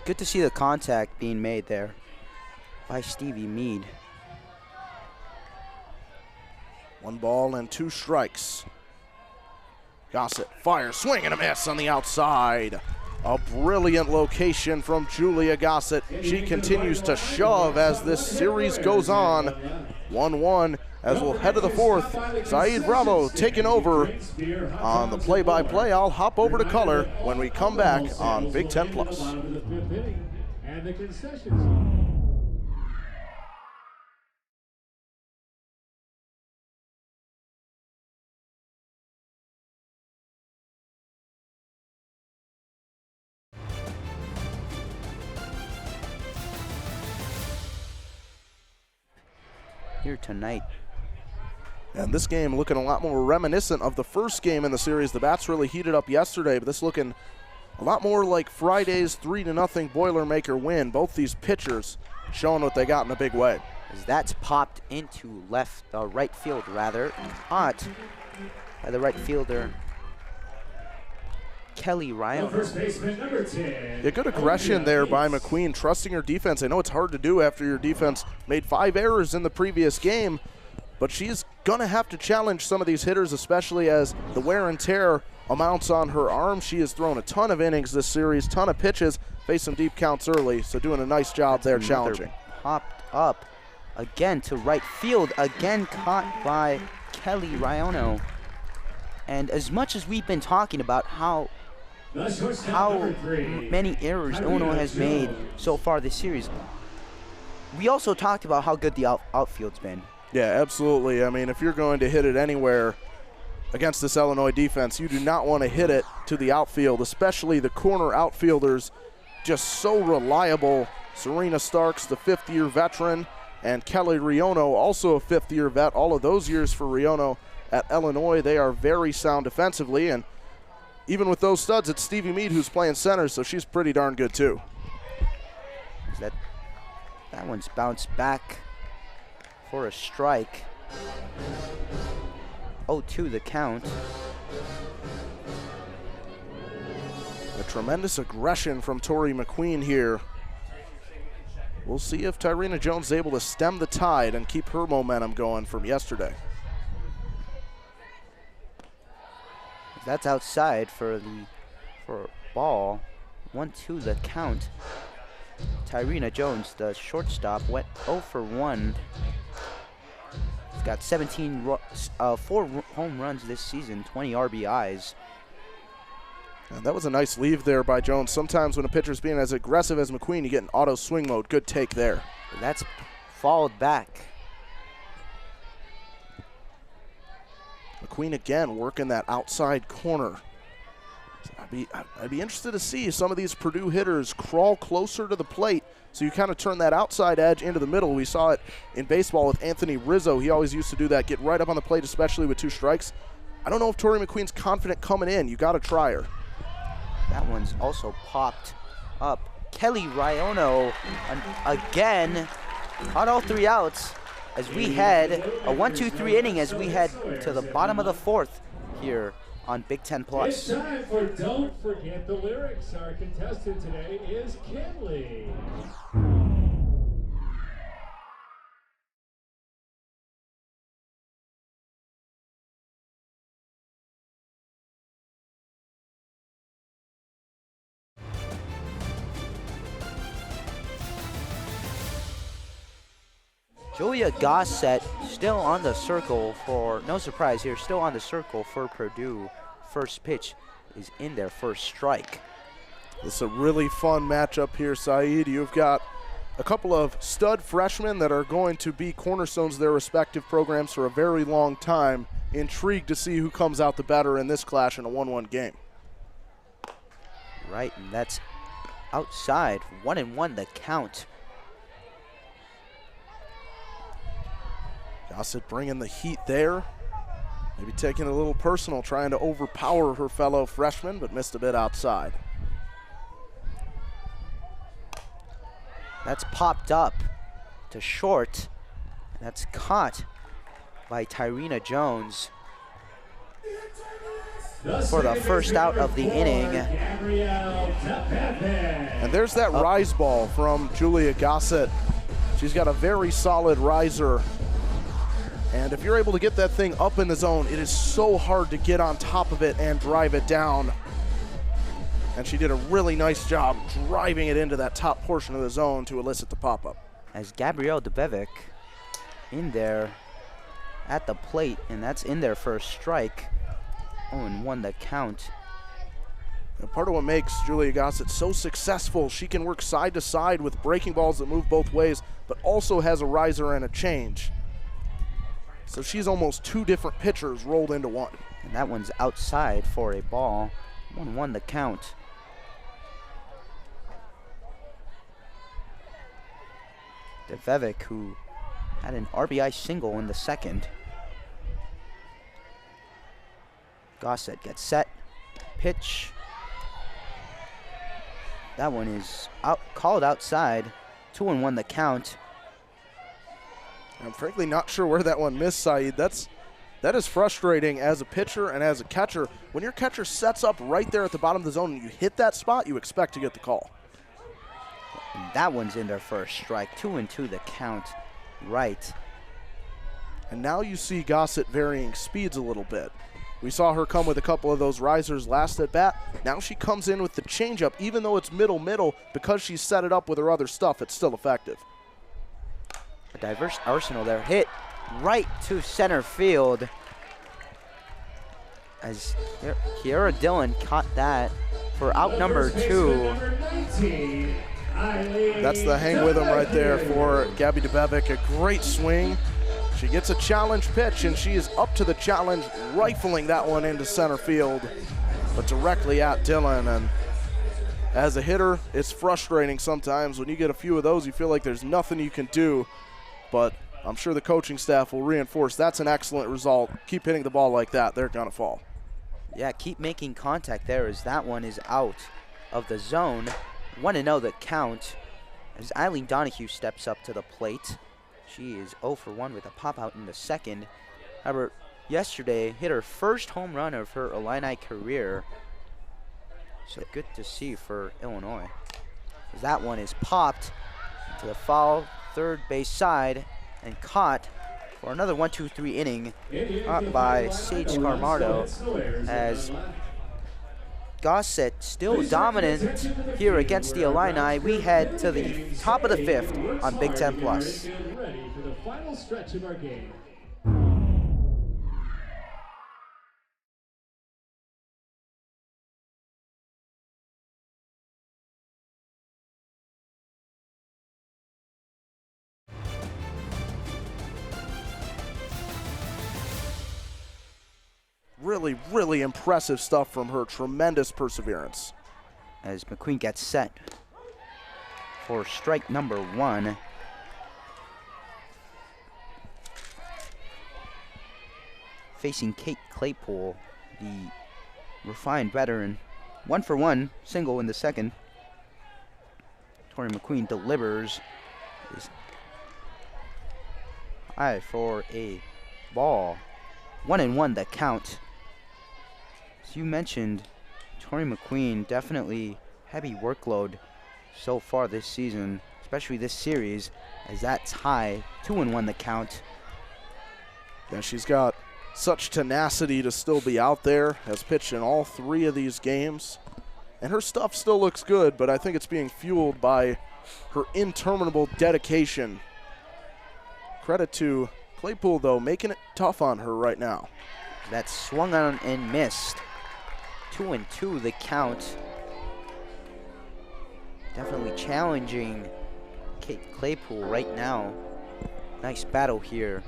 Good to see the contact being made there by Stevie Mead. 1 ball and 2 strikes. Gossett fires, swing and a miss on the outside. A brilliant location from Julia Gossett. She continues to shove as this series goes on. 1-1 as we'll head to the fourth. Saeed Bravo taking over on the play-by-play. I'll hop over to color when we come back on Big Ten Plus. And the concessions. Here tonight. And this game looking a lot more reminiscent of the first game in the series. The bats really heated up yesterday, but this looking a lot more like Friday's 3-0 Boilermaker win. Both these pitchers showing what they got in a big way. As that's popped into right field rather, caught by the right fielder Kelly Ryan. First baseman number 10. Yeah, good aggression there by McQueen, trusting her defense. I know it's hard to do after your defense made 5 errors in the previous game, but she's gonna have to challenge some of these hitters, especially as the wear and tear amounts on her arm. She has thrown a ton of innings this series, ton of pitches, faced some deep counts early, so doing a nice job there challenging. Popped up again to right field, again caught by Kelly Riono. And as much as we've been talking about how many errors Illinois has made so far this series, we also talked about how good the outfield's been. Yeah, absolutely. I mean, if you're going to hit it anywhere against this Illinois defense, you do not want to hit it to the outfield, especially the corner outfielders, just so reliable. Serena Starks, the 5th-year veteran, and Kelly Riono, also a 5th-year vet. All of those years for Riono at Illinois. They are very sound defensively, and even with those studs, it's Stevie Mead who's playing center, so she's pretty darn good too. That one's bounced back for a strike. 0-2 the count. A tremendous aggression from Tori McQueen here. We'll see if Tyrena Jones is able to stem the tide and keep her momentum going from yesterday. That's outside for ball. 1-2 the count. Tyrena Jones, the shortstop, went 0 for 1. He's got 4 home runs this season, 20 RBIs. And that was a nice leave there by Jones. Sometimes when a pitcher's being as aggressive as McQueen, you get in auto swing mode. Good take there. That's fouled back. McQueen again working that outside corner. I'd be interested to see some of these Purdue hitters crawl closer to the plate, so you kind of turn that outside edge into the middle. We saw it in baseball with Anthony Rizzo. He always used to do that, get right up on the plate, especially with 2 strikes. I don't know if Tori McQueen's confident coming in. You got to try her. That one's also popped up. Kelly Riono again caught all 3 outs as we head a 1-2-3 inning as we head to the bottom of the 4th here on Big Ten Plus. It's time for Don't Forget the Lyrics. Our contestant today is Kinley. Julia Gossett still on the circle for, no surprise here, still on the circle for Purdue. First pitch is in their first strike. This is a really fun matchup here, Saeed. You've got a couple of stud freshmen that are going to be cornerstones of their respective programs for a very long time. Intrigued to see who comes out the better in this clash in a 1-1 game. Right, and that's outside. 1-1 the count. Gossett bringing the heat there. Maybe taking it a little personal, trying to overpower her fellow freshman, but missed a bit outside. That's popped up to short. That's caught by Tyrena Jones for the first out of the inning. And there's that rise ball from Julia Gossett. She's got a very solid riser. And if you're able to get that thing up in the zone, it is so hard to get on top of it and drive it down. And she did a really nice job driving it into that top portion of the zone to elicit the pop-up. As Gabrielle Debevic in there at the plate, and that's in there for a strike. 0-1 the count. And part of what makes Julia Gossett so successful, she can work side to side with breaking balls that move both ways, but also has a riser and a change. So she's almost two different pitchers rolled into one. And that one's outside for a ball. 1-1 the count. Devevic, who had an RBI single in the second. Gossett gets set. Pitch. That one is called outside. 2-1 the count. I'm frankly not sure where that one missed, Saeed. That is frustrating as a pitcher and as a catcher. When your catcher sets up right there at the bottom of the zone and you hit that spot, you expect to get the call. And that one's in there for a strike. 2-2 the count. Right. And now you see Gossett varying speeds a little bit. We saw her come with a couple of those risers last at bat. Now she comes in with the changeup, even though it's middle, because she's set it up with her other stuff, it's still effective. A diverse arsenal there. Hit right to center field. As Kiara Dillon caught that for out number 2. That's the hang with him right there for Gabby Debevic. A great swing. She gets a challenge pitch, and she is up to the challenge, rifling that one into center field, but directly at Dillon. And as a hitter, it's frustrating sometimes. When you get a few of those, you feel like there's nothing you can do, but I'm sure the coaching staff will reinforce that's an excellent result. Keep hitting the ball like that. They're going to fall. Yeah, keep making contact there as that one is out of the zone. 1-0 the count as Eileen Donahue steps up to the plate. She is 0 for 1 with a pop out in the second. However, yesterday hit her first home run of her Illini career. So good to see for Illinois. As that one is popped to the foul third base side and caught for another 1-2-3 inning by Sage Scarmardo as Gossett still dominant here against the Illini. We head to the top of the 5th on Big Ten Plus. Ready for the final stretch of our game. Really, really impressive stuff from her. Tremendous perseverance. As McQueen gets set for strike number 1. Facing Kate Claypool, the refined veteran. 1 for 1, single in the second. Tori McQueen delivers. Is high for a ball. 1-1 the count. As you mentioned, Tori McQueen, definitely heavy workload so far this season, especially this series, as that's high. 2-1 the count. Yeah, she's got such tenacity to still be out there. Has pitched in all 3 of these games. And her stuff still looks good, but I think it's being fueled by her interminable dedication. Credit to Claypool, though, making it tough on her right now. That swung on and missed. 2-2 the count. Definitely challenging Kate Claypool right now. Nice battle here.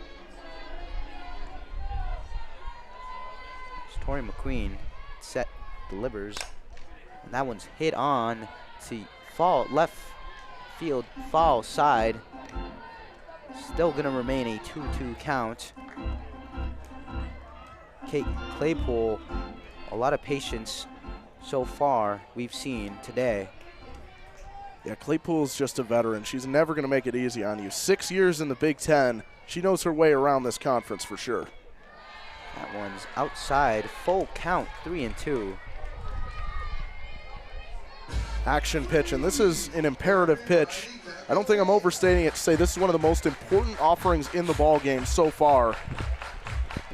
It's Tori McQueen set, delivers. And that one's hit on. See, fall left field, foul side. Still gonna remain a 2-2 count. Kate Claypool, a lot of patience so far we've seen today. Yeah, Claypool's just a veteran. She's never going to make it easy on you. 6 years in the Big Ten. She knows her way around this conference for sure. That one's outside. Full count, 3-2. Action pitch, and this is an imperative pitch. I don't think I'm overstating it to say this is one of the most important offerings in the ball game so far.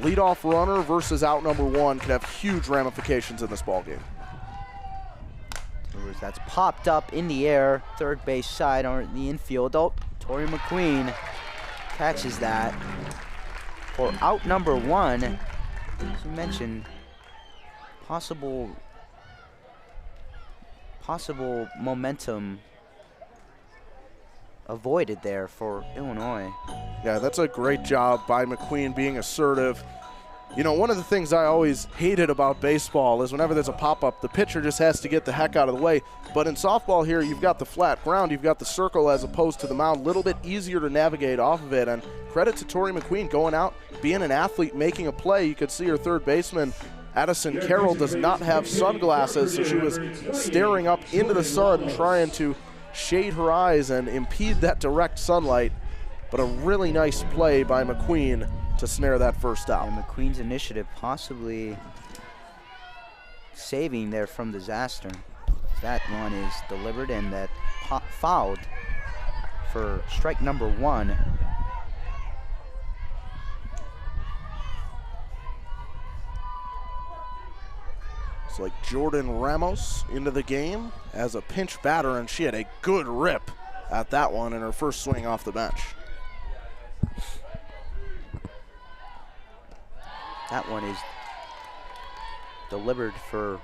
Leadoff runner versus out number 1 could have huge ramifications in this ball game. That's popped up in the air, third base side or in the infield. Oh, Tori McQueen catches that for out number 1. As you mentioned, possible momentum avoided there for Illinois. Yeah, that's a great job by McQueen being assertive. You know, one of the things I always hated about baseball is whenever there's a pop-up, the pitcher just has to get the heck out of the way. But in softball here, you've got the flat ground, you've got the circle as opposed to the mound, a little bit easier to navigate off of it. And credit to Tori McQueen going out, being an athlete, making a play. You could see her third baseman, Addison Carroll, does not have sunglasses, so she was staring up into the sun, trying to shade her eyes and impede that direct sunlight. But a really nice play by McQueen to snare that first out. And McQueen's initiative possibly saving there from disaster. That one is delivered and that fouled for strike number 1. It's like Jordan Ramos into the game as a pinch batter, and she had a good rip at that one in her first swing off the bench. That one is delivered for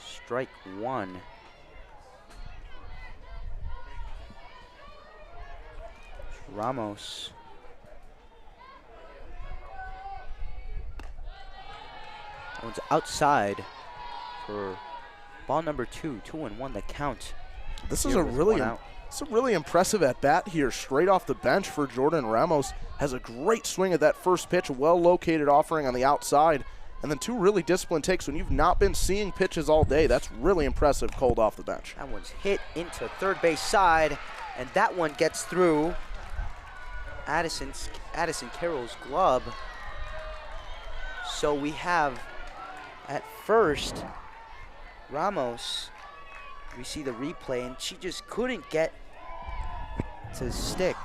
strike 1. Ramos. That one's outside for ball number 2, 2-1 the count. This is a really impressive at bat here, straight off the bench for Jordan Ramos. Has a great swing at that first pitch, well located offering on the outside, and then 2 really disciplined takes when you've not been seeing pitches all day. That's really impressive cold off the bench. That one's hit into third base side, and that one gets through Addison Carroll's glove. So we have at first Ramos. We see the replay, and she just couldn't get to stick.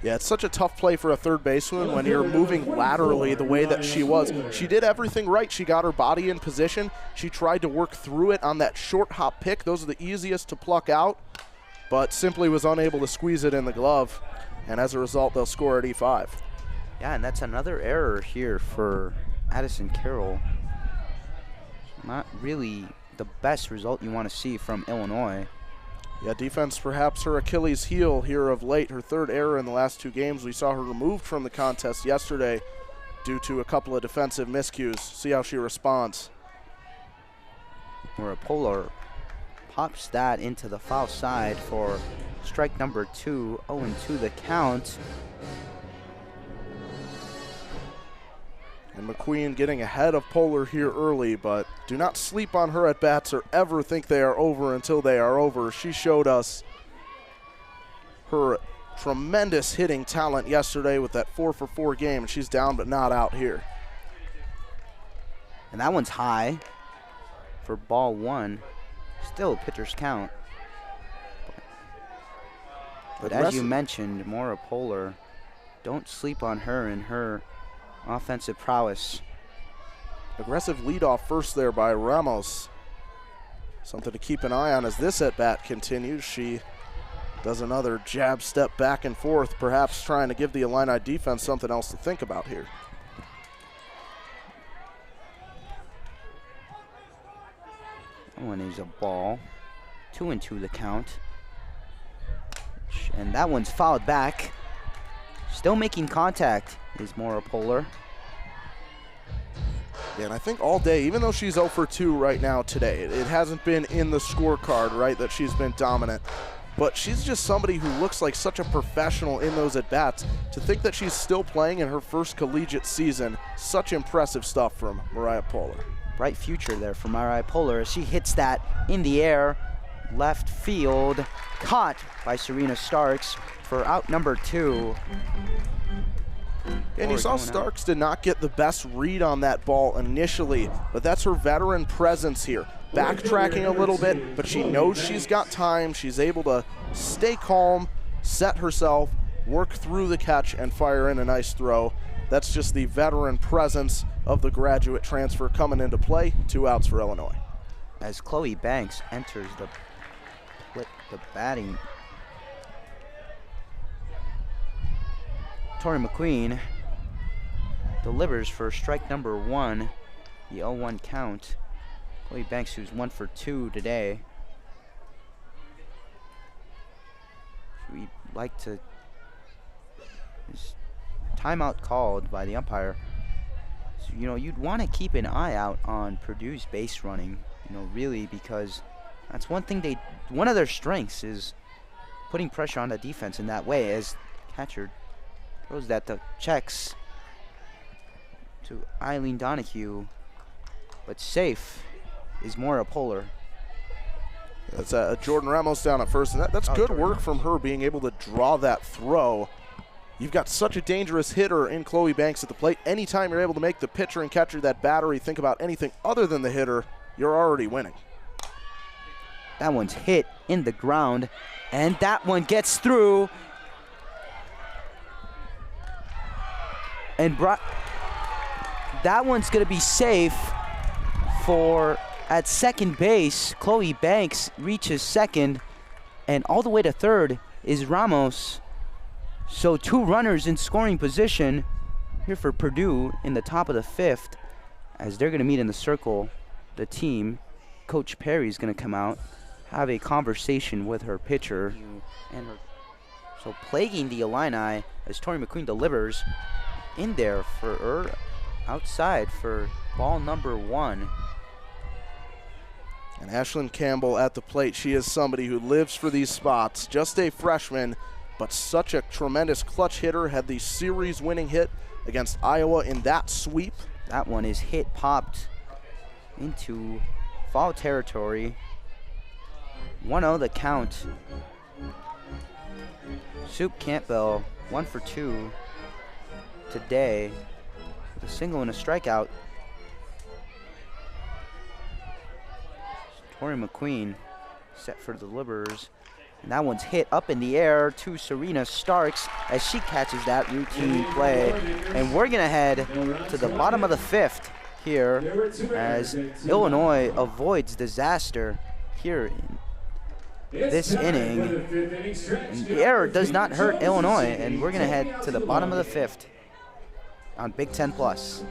Yeah, it's such a tough play for a third baseman when you're moving laterally the way that she was. She did everything right. She got her body in position. She tried to work through it on that short hop pick. Those are the easiest to pluck out, but simply was unable to squeeze it in the glove. And as a result, they'll score at E5. Yeah, and that's another error here for Addison Carroll. Not really the best result you want to see from Illinois. Yeah, defense perhaps her Achilles heel here of late. Her third error in the last 2 games. We saw her removed from the contest yesterday due to a couple of defensive miscues. See how she responds. Where Polar pops that into the foul side for strike number 2, 0-2 the count. And McQueen getting ahead of Polar here early, but do not sleep on her at-bats or ever think they are over until they are over. She showed us her tremendous hitting talent yesterday with that 4-for-4 game, and she's down but not out here. And that one's high for ball 1. Still pitcher's count. But as you mentioned, Maura Polar, don't sleep on her and her offensive prowess. Aggressive leadoff first there by Ramos. Something to keep an eye on as this at-bat continues. She does another jab step back and forth, perhaps trying to give the Illini defense something else to think about here. That one is a ball. 2-2 the count. And that one's fouled back. Still making contact is Maura Polar. Yeah, and I think all day, even though she's 0 for 2 right now today, it hasn't been in the scorecard, right, that she's been dominant. But she's just somebody who looks like such a professional in those at-bats. To think that she's still playing in her first collegiate season, such impressive stuff from Mariah Polar. Bright future there for Mariah Polar as she hits that in the air. Left field, caught by Serena Starks for out number 2. And you saw Starks did not get the best read on that ball initially, but that's her veteran presence here. Backtracking a little bit, but she knows she's got time. She's able to stay calm, set herself, work through the catch, and fire in a nice throw. That's just the veteran presence of the graduate transfer coming into play. 2 outs for Illinois. as Chloe Banks enters the batting. Tori McQueen delivers for strike number 1, the 0-1 count. Chloe Banks, who's 1 for 2 today. We'd like to... Timeout called by the umpire. So, you know, you'd want to keep an eye out on Purdue's base running, you know, really, because that's one thing one of their strengths is putting pressure on the defense in that way, as catcher throws that to checks to Eileen Donahue, but safe is Maura Poehler. That's Jordan Ramos down at first, and that's good work from her, being able to draw that throw. You've got such a dangerous hitter in Chloe Banks at the plate. Anytime you're able to make the pitcher and catcher that battery think about anything other than the hitter, you're already winning. That one's hit in the ground, and that one gets through. And that one's going to be safe for at second base. Chloe Banks reaches second, and all the way to third is Ramos. So 2 runners in scoring position here for Purdue in the top of the 5th, as they're going to meet in the circle. The team, Coach Perry's going to come out, have a conversation with her pitcher, and so plaguing the Illini as Tori McQueen delivers in there for her outside for ball number 1. And Ashlyn Campbell at the plate. She is somebody who lives for these spots. Just a freshman, but such a tremendous clutch hitter. Had the series-winning hit against Iowa in that sweep. That one is hit, popped into foul territory. 1-0 the count. Soup Campbell, 1 for 2 today, with a single and a strikeout. Tori McQueen set for the delivers. And that one's hit up in the air to Serena Starks as she catches that routine play. And we're going to head to the bottom of the 5th here as Illinois avoids disaster here in this inning. And the error does not hurt Illinois, and we're going to head to the bottom of the 5th on Big Ten Plus.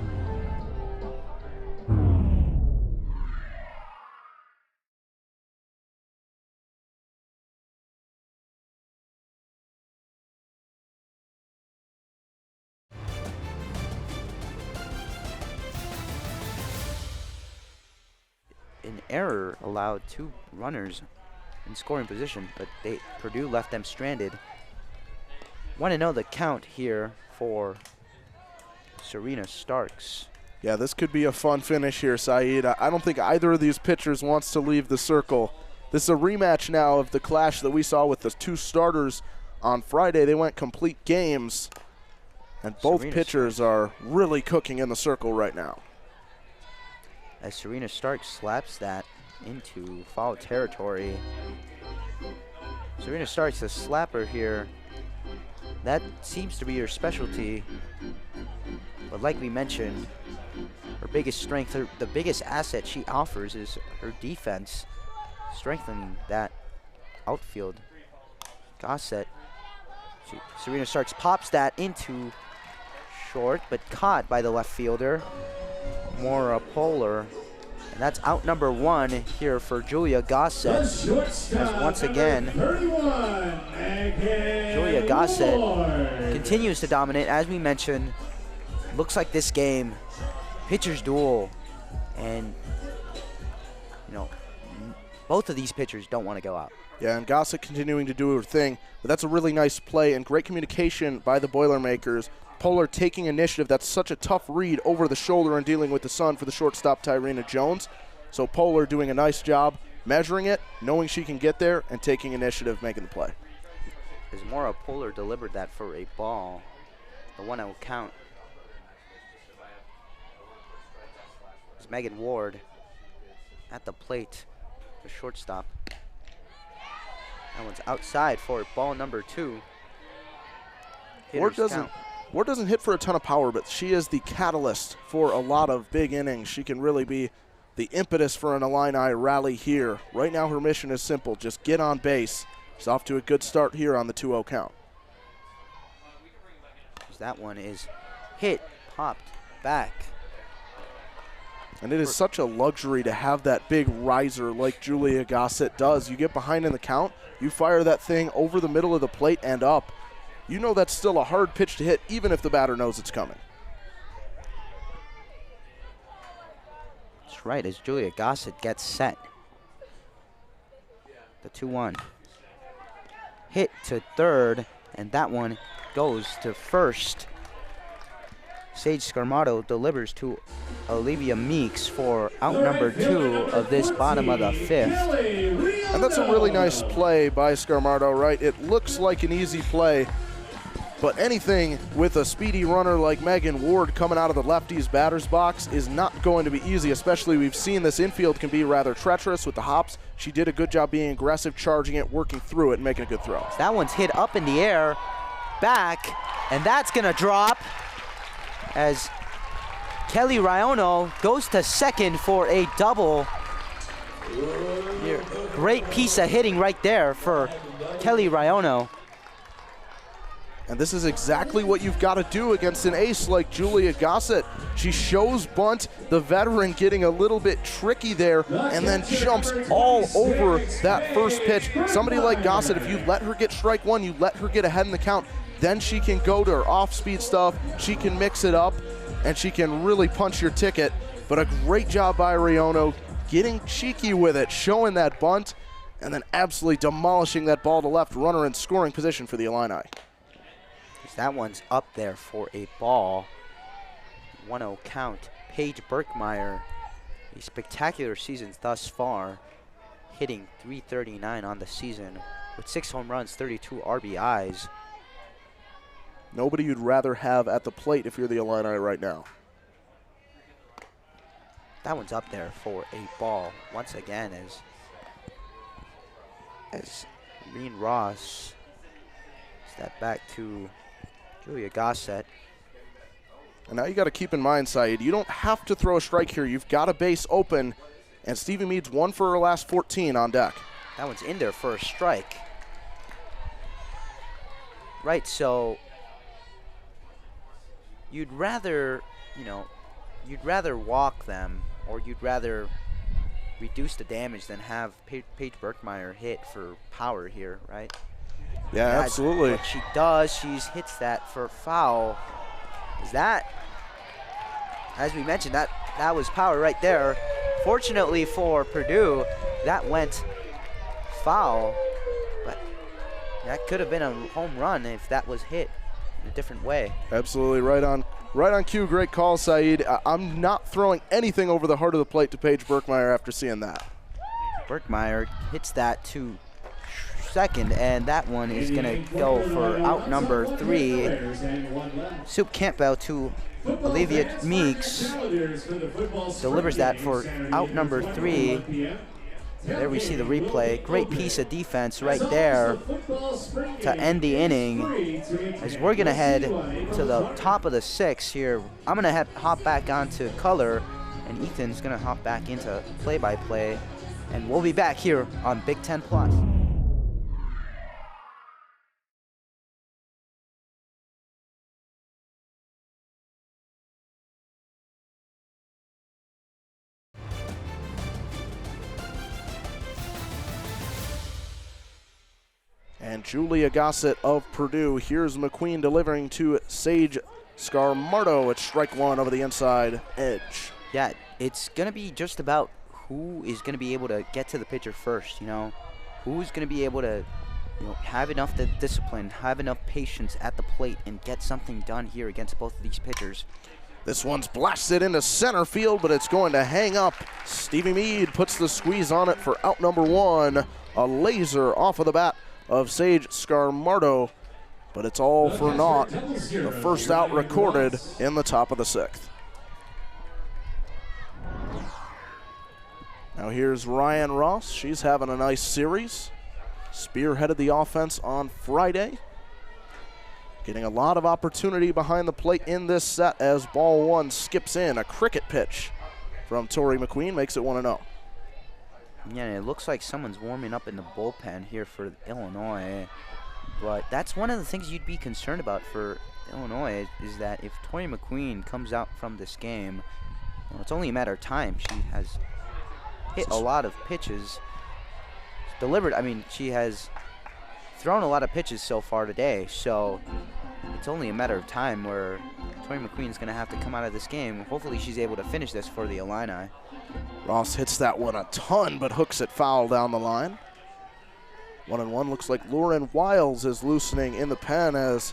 An error allowed 2 runners in scoring position, but Purdue left them stranded. Want to know the count here for Serena Starks. Yeah, this could be a fun finish here, Saeed. I don't think either of these pitchers wants to leave the circle. This is a rematch now of the clash that we saw with the 2 starters on Friday. They went complete games, and both pitchers are really cooking in the circle right now. As Serena Starks slaps that into foul territory. Serena Starks, the slapper here. That seems to be her specialty. But like we mentioned, her biggest strength, the biggest asset she offers is her defense, strengthening that outfield. Gossett. Serena Starks pops that into short, but caught by the left fielder, Maura Poehler. And that's out number 1 here for Julia Gossett. As once again, Julia Gossett continues to dominate. As we mentioned, looks like this game, pitcher's duel. And, you know, both of these pitchers don't want to go out. Yeah, and Gossett continuing to do her thing. But that's a really nice play and great communication by the Boilermakers. Poehler taking initiative. That's such a tough read over the shoulder and dealing with the sun for the shortstop Tyrena Jones. So Poehler doing a nice job measuring it, knowing she can get there, and taking initiative, making the play. As Maura Poehler delivered that for a ball, the 1-0 count. As Megan Ward at the plate, the shortstop. That one's outside for ball number 2. Ward doesn't hit for a ton of power, but she is the catalyst for a lot of big innings. She can really be the impetus for an Illini rally here. Right now her mission is simple, just get on base. She's off to a good start here on the 2-0 count. That one is hit, popped, back. And it is such a luxury to have that big riser like Julia Gossett does. You get behind in the count, you fire that thing over the middle of the plate and up. You know that's still a hard pitch to hit, even if the batter knows it's coming. That's right, as Julia Gossett gets set. The 2-1. Hit to third, and that one goes to first. Sage Scarmato delivers to Olivia Meeks for out number 2 of this bottom of the 5th. And that's a really nice play by Scarmato, right? It looks like an easy play, but anything with a speedy runner like Megan Ward coming out of the lefties batter's box is not going to be easy, especially we've seen this infield can be rather treacherous with the hops. She did a good job being aggressive, charging it, working through it, and making a good throw. That one's hit up in the air, back, and that's gonna drop as Kelly Raiono goes to second for a double. Great piece of hitting right there for Kelly Raiono. And this is exactly what you've got to do against an ace like Julia Gossett. She shows bunt, the veteran getting a little bit tricky there, and then jumps all over that first pitch. Somebody like Gossett, if you let her get strike one, you let her get ahead in the count, then she can go to her off-speed stuff, she can mix it up, and she can really punch your ticket. But a great job by Raiono, getting cheeky with it, showing that bunt, and then absolutely demolishing that ball to left, runner in scoring position for the Illini. That one's up there for a ball. 1-0 count. Paige Birkmeyer, a spectacular season thus far, hitting .339 on the season with 6 home runs, 32 RBIs. Nobody you'd rather have at the plate if you're the Illini right now. That one's up there for a ball once again as Reen Ross step back to Julia Gossett. And now you got to keep in mind, Saeed, you don't have to throw a strike here. You've got a base open, and Stevie Mead's 1 for her last 14 on deck. That one's in there for a strike. Right, so you'd rather, you'd rather walk them, or you'd rather reduce the damage than have Paige Birkmeyer hit for power here, right? Yeah, absolutely. What she does, she hits that for foul. Is that, as we mentioned, that was power right there. Fortunately for Purdue, that went foul, but that could have been a home run if that was hit in a different way. Absolutely, right on cue. Great call, Saeed. I'm not throwing anything over the heart of the plate to Paige Birkmeyer after seeing that. Birkmeyer hits that to second, and that one is going to go for out number 3. Soup Campbell to Olivia Meeks. Delivers that for out number 3. There we see the replay. Great piece of defense right there to end the inning. As we're going to head to the top of the 6th here. I'm going to hop back onto color, and Ethan's going to hop back into play-by-play. And we'll be back here on Big Ten Plus. And Julia Gossett of Purdue. Here's McQueen delivering to Sage Scarmato at strike 1 over the inside edge. Yeah, it's going to be just about who is going to be able to get to the pitcher first, Who's going to be able to, have enough discipline, have enough patience at the plate and get something done here against both of these pitchers. This one's blasted into center field, but it's going to hang up. Stevie Mead puts the squeeze on it for out number 1. A laser off of the bat of Sage Scarmato, but it's all for naught. The first out recorded in the top of the 6th. Now here's Ryan Ross. She's having a nice series. Spearheaded the offense on Friday. Getting a lot of opportunity behind the plate in this set as ball 1 skips in. A cricket pitch from Tori McQueen makes it 1-0. Yeah, and it looks like someone's warming up in the bullpen here for Illinois. But that's one of the things you'd be concerned about for Illinois is that if Tori McQueen comes out from this game, well, it's only a matter of time. She has hit a lot of pitches, she has thrown a lot of pitches so far today, so it's only a matter of time where Tori McQueen's going to have to come out of this game. Hopefully she's able to finish this for the Illini. Ross hits that one a ton, but hooks it foul down the line. 1-1. Looks like Lauren Wiles is loosening in the pen as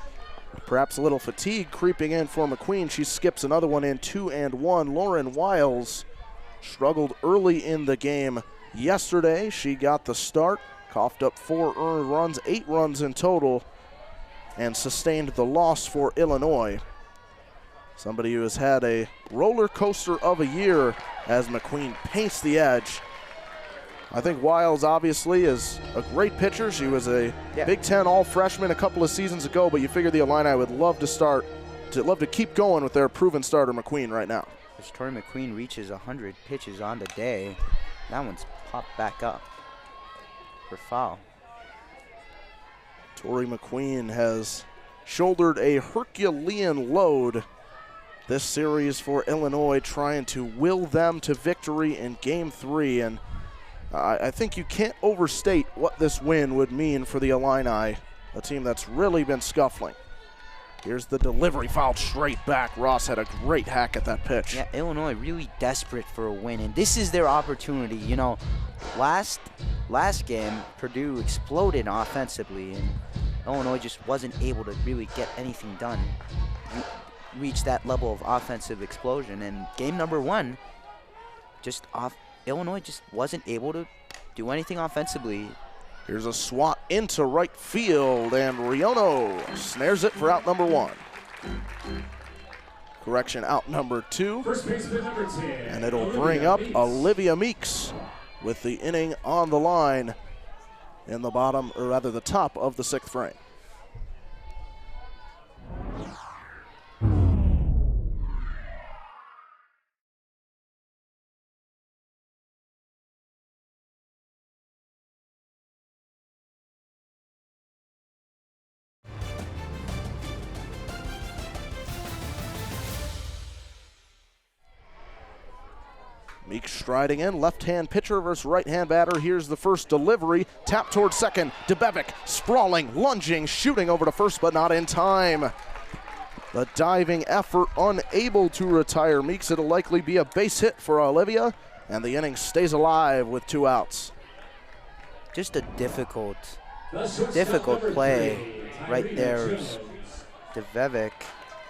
perhaps a little fatigue creeping in for McQueen. She skips another one in, 2-1. Lauren Wiles struggled early in the game yesterday. She got the start, coughed up 4 earned runs, 8 runs in total, and sustained the loss for Illinois. Somebody who has had a roller coaster of a year as McQueen paints the edge. I think Wiles obviously is a great pitcher. She was a Big Ten all-freshman a couple of seasons ago, but you figure the Illini would love to keep going with their proven starter McQueen right now. As Tori McQueen reaches 100 pitches on the day, that one's popped back up for foul. Tori McQueen has shouldered a Herculean load this series for Illinois, trying to will them to victory in Game 3, and I think you can't overstate what this win would mean for the Illini, a team that's really been scuffling. Here's the delivery, fouled straight back. Ross had a great hack at that pitch. Yeah, Illinois really desperate for a win, and this is their opportunity. You know, last game, Purdue exploded offensively, and Illinois just wasn't able to really get anything done, reach that level of offensive explosion. And game number 1, Illinois just wasn't able to do anything offensively. Here's a swat into right field, and Riono snares it for out number 1. Correction, out number 2. First baseman number 10. And it'll bring up Olivia Meeks with the inning on the line in the top of the 6th frame. Meeks striding in, left-hand pitcher versus right-hand batter. Here's the first delivery, tap towards second. DeBevic sprawling, lunging, shooting over to first, but not in time. The diving effort unable to retire Meeks. It'll likely be a base hit for Olivia, and the inning stays alive with 2 outs. Just a difficult play right there. DeBevic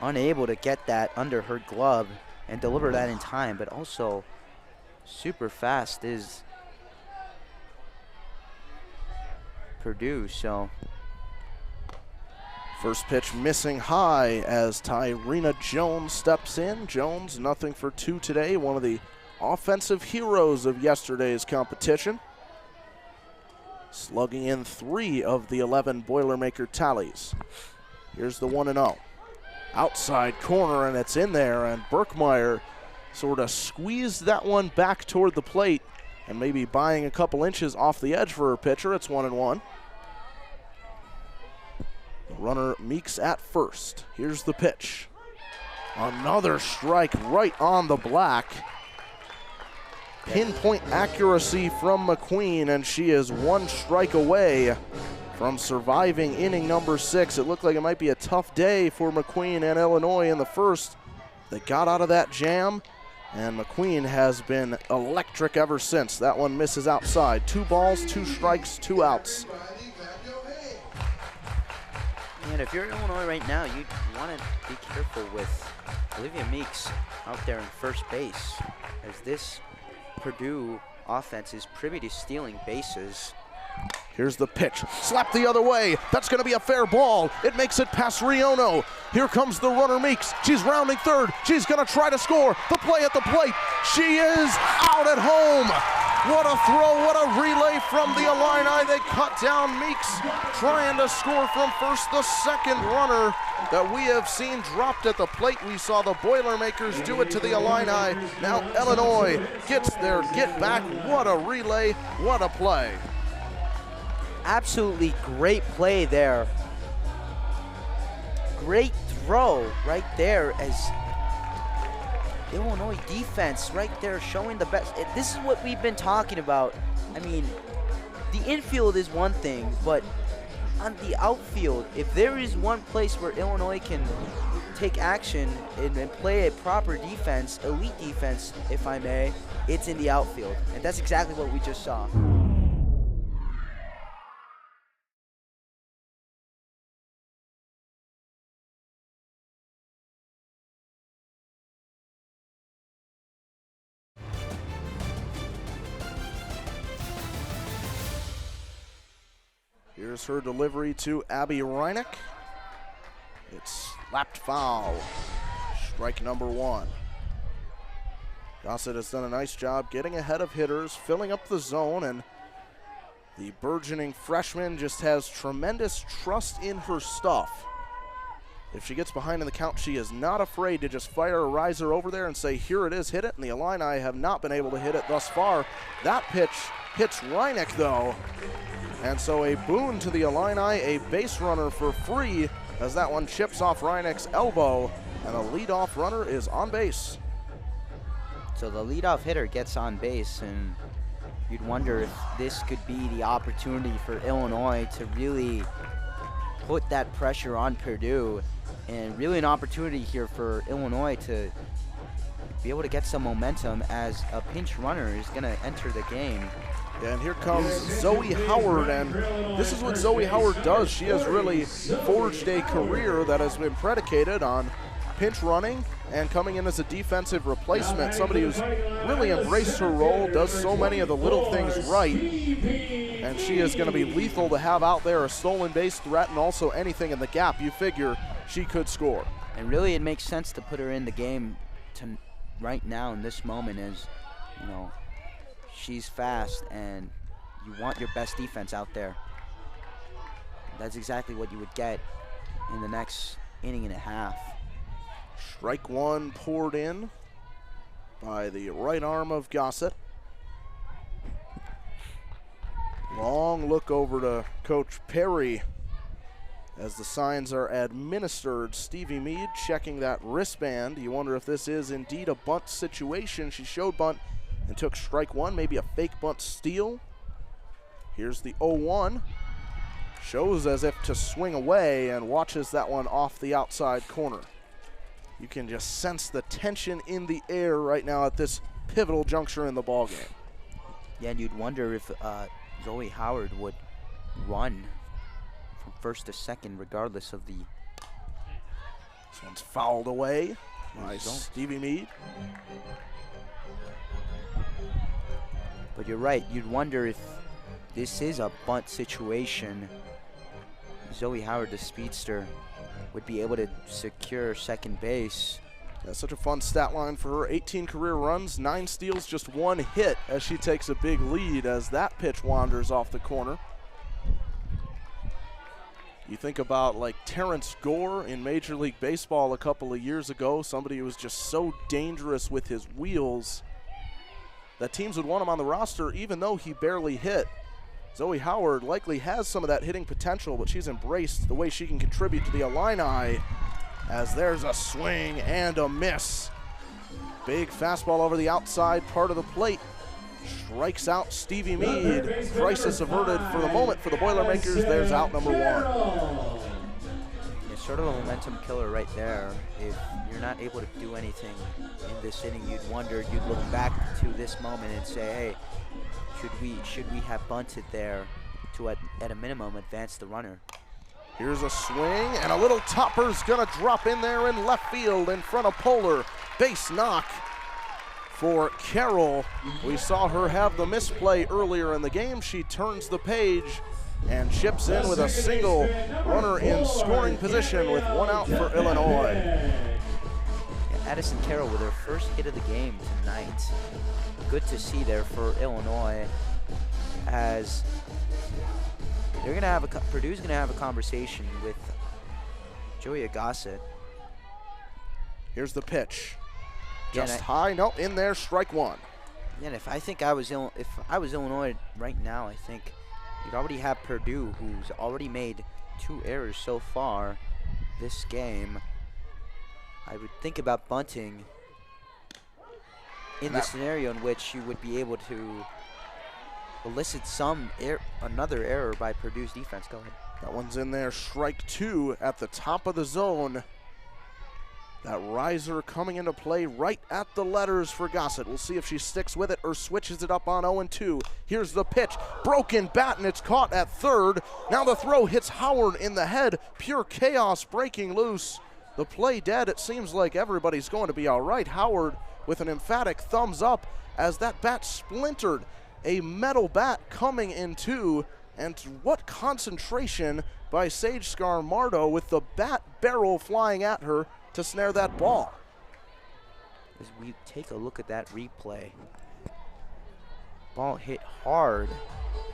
unable to get that under her glove and deliver that in time, but also super fast is Purdue, so. First pitch missing high as Tyrena Jones steps in. Jones, nothing for 2 today, one of the offensive heroes of yesterday's competition. Slugging in 3 of the 11 Boilermaker tallies. Here's the 1-0. Outside corner, and it's in there, and Berkmeyer sort of squeezed that one back toward the plate and maybe buying a couple inches off the edge for her pitcher. It's 1-1. Runner Meeks at first. Here's the pitch. Another strike right on the black. Pinpoint accuracy from McQueen, and she is 1 strike away from surviving inning number 6. It looked like it might be a tough day for McQueen and Illinois in the first. They got out of that jam, and McQueen has been electric ever since. That one misses outside. 2 balls, 2 strikes, 2 outs. And if you're Illinois right now, you want to be careful with Olivia Meeks out there in first base, as this Purdue offense is privy to stealing bases. Here's the pitch, slapped the other way. That's going to be a fair ball. It makes it past Riono. Here comes the runner Meeks. She's rounding third. She's going to try to score. The play at the plate. She is out at home. What a throw, what a relay from the Illini. They cut down Meeks, trying to score from first. The second runner that we have seen dropped at the plate. We saw the Boilermakers do it to the Illini. Now Illinois gets their get back. What a relay, what a play. Absolutely great play there. Great throw right there as Illinois defense right there showing the best. This is what we've been talking about. I mean, the infield is one thing, but on the outfield, if there is one place where Illinois can take action and play a proper defense, elite defense, if I may, it's in the outfield. And that's exactly what we just saw. Here's her delivery to Abby Reineck. It's slapped foul. Strike number 1. Gossett has done a nice job getting ahead of hitters, filling up the zone, and the burgeoning freshman just has tremendous trust in her stuff. If she gets behind in the count, she is not afraid to just fire a riser over there and say, here it is, hit it, and the Illini have not been able to hit it thus far. That pitch hits Reineck, though. And so a boon to the Illini, a base runner for free as that one chips off Reineck's elbow, and a leadoff runner is on base. So the leadoff hitter gets on base, and you'd wonder if this could be the opportunity for Illinois to really put that pressure on Purdue, and really an opportunity here for Illinois to be able to get some momentum as a pinch runner is going to enter the game. Yeah, and here comes Zoe Howard, and this is what Zoe Howard does. She has really forged a career that has been predicated on pinch running and coming in as a defensive replacement, somebody who's really embraced her role, does so many of the little things right, and she is going to be lethal to have out there, a stolen base threat and also anything in the gap. You figure she could score. And really it makes sense to put her in the game right now in this moment, as you know, she's fast and you want your best defense out there. That's exactly what you would get in the next inning and a half. Strike 1 poured in by the right arm of Gossett. Long look over to Coach Perry as the signs are administered. Stevie Mead checking that wristband. You wonder if this is indeed a bunt situation. She showed bunt and took strike 1, maybe a fake bunt steal. Here's the 0-1. Shows as if to swing away and watches that one off the outside corner. You can just sense the tension in the air right now at this pivotal juncture in the ballgame. Yeah, and you'd wonder if Zoe Howard would run from first to second regardless of the... This one's fouled away by Stevie Mead. But you're right, you'd wonder if this is a bunt situation. Zoe Howard, the speedster, would be able to secure second base. Yeah, such a fun stat line for her. 18 career runs, 9 steals, just 1 hit as she takes a big lead as that pitch wanders off the corner. You think about like Terrence Gore in Major League Baseball a couple of years ago, somebody who was just so dangerous with his wheels that teams would want him on the roster even though he barely hit. Zoe Howard likely has some of that hitting potential, but she's embraced the way she can contribute to the Illini as there's a swing and a miss. Big fastball over the outside part of the plate. Strikes out Stevie Mead. Crisis averted for the moment for the Boilermakers. There's out number 1. It's sort of a momentum killer right there. If you're not able to do anything in this inning, you'd wonder, you'd look back to this moment and say, hey, should we have bunted there to at a minimum advance the runner? Here's a swing and a little topper's gonna drop in there in left field in front of Polar. Base knock for Carroll. We saw her have the misplay earlier in the game. She turns the page and chips in with a single, runner in scoring position with 1 out for Illinois. Yeah, Addison Carroll with her first hit of the game tonight. Good to see there for Illinois, as they're gonna have Purdue's gonna have a conversation with Julia Gossett. Here's the pitch. Yeah, Just high, no, in there, strike one. Yeah, and if I was Illinois right now, I think you'd already have Purdue, who's already made 2 errors so far this game. I would think about bunting in the scenario in which you would be able to elicit another error by Purdue's defense. Go ahead. That one's in there, strike 2 at the top of the zone. That riser coming into play right at the letters for Gossett. We'll see if she sticks with it or switches it up on 0-2. Here's the pitch. Broken bat, and it's caught at third. Now the throw hits Howard in the head. Pure chaos breaking loose. The play dead. It seems like everybody's going to be all right. Howard with an emphatic thumbs up as that bat splintered. A metal bat coming in two. And what concentration by Sage Scarmardo with the bat barrel flying at her to snare that ball. As we take a look at that replay, ball hit hard,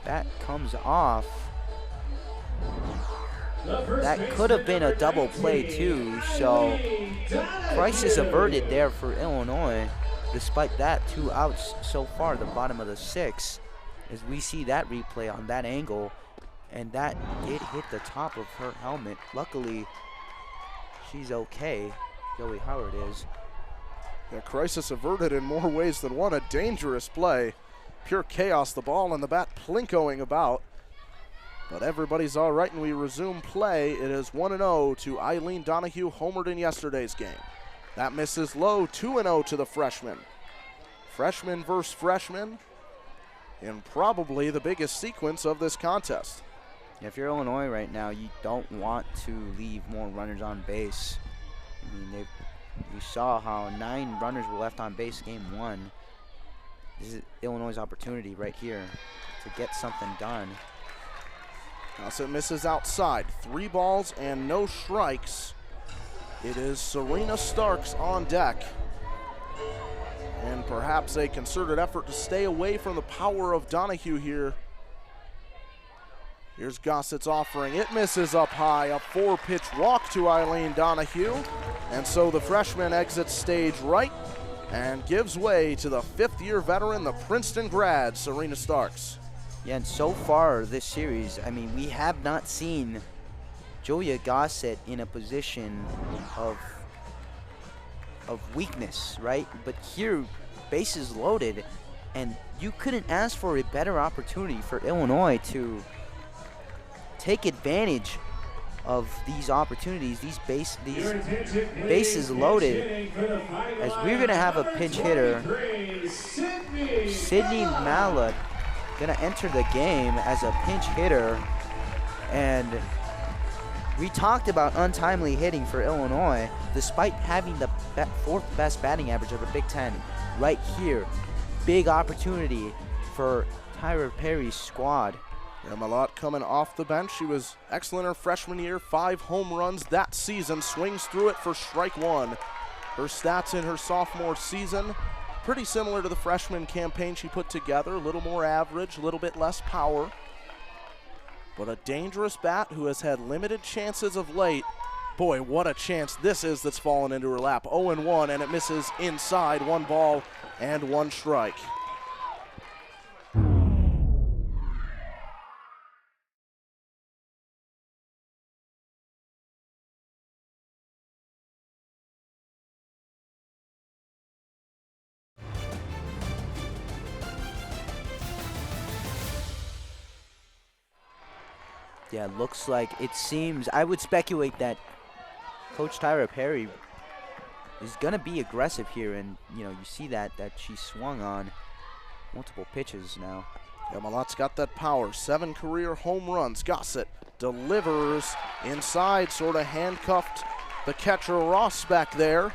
bat comes off. That could have been a double play too, so crisis averted there for Illinois. Despite that, 2 outs so far, the bottom of the 6, as we see that replay on that angle, and that did hit the top of her helmet. Luckily, she's okay. Joey Howard is. Yeah, crisis averted in more ways than one. A dangerous play. Pure chaos, the ball and the bat plinkoing about. But everybody's all right, and we resume play. It is 1-0 to Eileen Donahue, homered in yesterday's game. That misses low, 2-0 to the freshman. Freshman versus freshman in probably the biggest sequence of this contest. If you're Illinois right now, you don't want to leave more runners on base. I mean, you saw how 9 runners were left on base game 1. This is Illinois' opportunity right here to get something done. Gossett misses outside. 3 balls and no strikes. It is Serena Starks on deck. And perhaps a concerted effort to stay away from the power of Donahue here. Here's Gossett's offering. It misses up high. A 4-pitch walk to Eileen Donahue. And so the freshman exits stage right and gives way to the 5th-year veteran, the Princeton grad, Serena Starks. Yeah, and so far this series, I mean, we have not seen Julia Gossett in a position of weakness, right? But here, bases loaded, and you couldn't ask for a better opportunity for Illinois to take advantage of these opportunities, these bases loaded, as we're gonna have a pinch hitter. Sydney Malott gonna enter the game as a pinch hitter, and we talked about untimely hitting for Illinois, despite having the 4th best batting average of the Big Ten. Right here, big opportunity for Tyra Perry's squad. Yeah, Malott coming off the bench. She was excellent her freshman year, 5 home runs that season, swings through it for strike 1. Her stats in her sophomore season, pretty similar to the freshman campaign she put together, a little more average, a little bit less power. But a dangerous bat who has had limited chances of late. Boy, what a chance this is that's fallen into her lap. 0-1, and it misses inside. 1 ball and 1 strike. Yeah, looks like, it seems, I would speculate that Coach Tyra Perry is going to be aggressive here, and, you know, you see that she swung on multiple pitches now. Yeah, Malott's got that power. 7 career home runs. Gossett delivers inside, sort of handcuffed the catcher Ross back there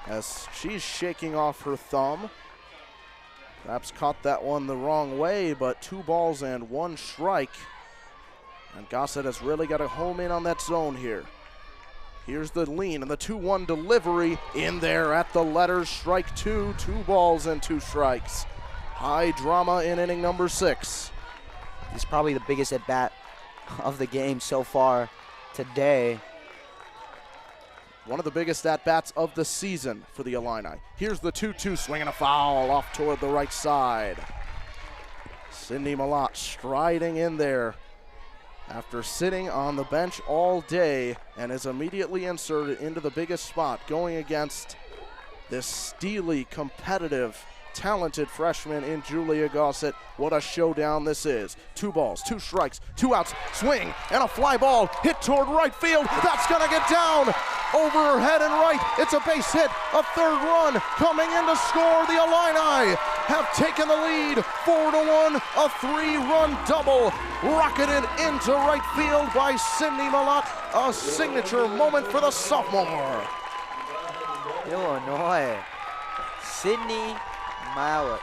as she's shaking off her thumb. Perhaps caught that one the wrong way, but 2 balls and 1 strike. And Gossett has really got to home in on that zone here. Here's the lean and the 2-1 delivery in there at the letters. Strike 2, 2 balls and 2 strikes. High drama in inning number 6. This is probably the biggest at-bat of the game so far today. one of the biggest at-bats of the season for the Illini. Here's the 2-2 swing and a foul off toward the right side. Sydney Malott striding in there after sitting on the bench all day and is immediately inserted into the biggest spot, going against this steely, competitive, talented freshman in Julia Gossett. What a showdown this is. 2 balls, 2 strikes, 2 outs, swing, and a fly ball hit toward right field. That's gonna get down over her head and right. It's a base hit, a 3rd run coming in to score. The Illini have taken the lead 4-1, a 3-run double rocketed into right field by Sydney Malott. A signature moment for the sophomore. Illinois, Sydney Malott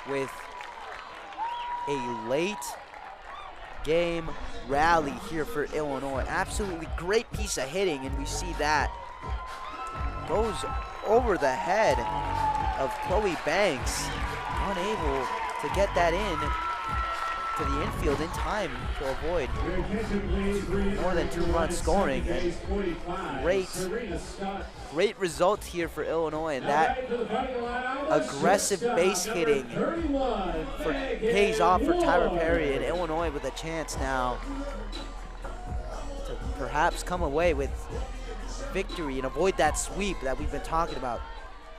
with a late game rally here for Illinois. Absolutely great piece of hitting, and we see that goes over the head of Chloe Banks, unable to get that in to the infield in time to avoid more than 2 runs scoring. And great result here for Illinois, and that aggressive base hitting pays off for Tyra Perry, and Illinois with a chance now to perhaps come away with victory and avoid that sweep that we've been talking about.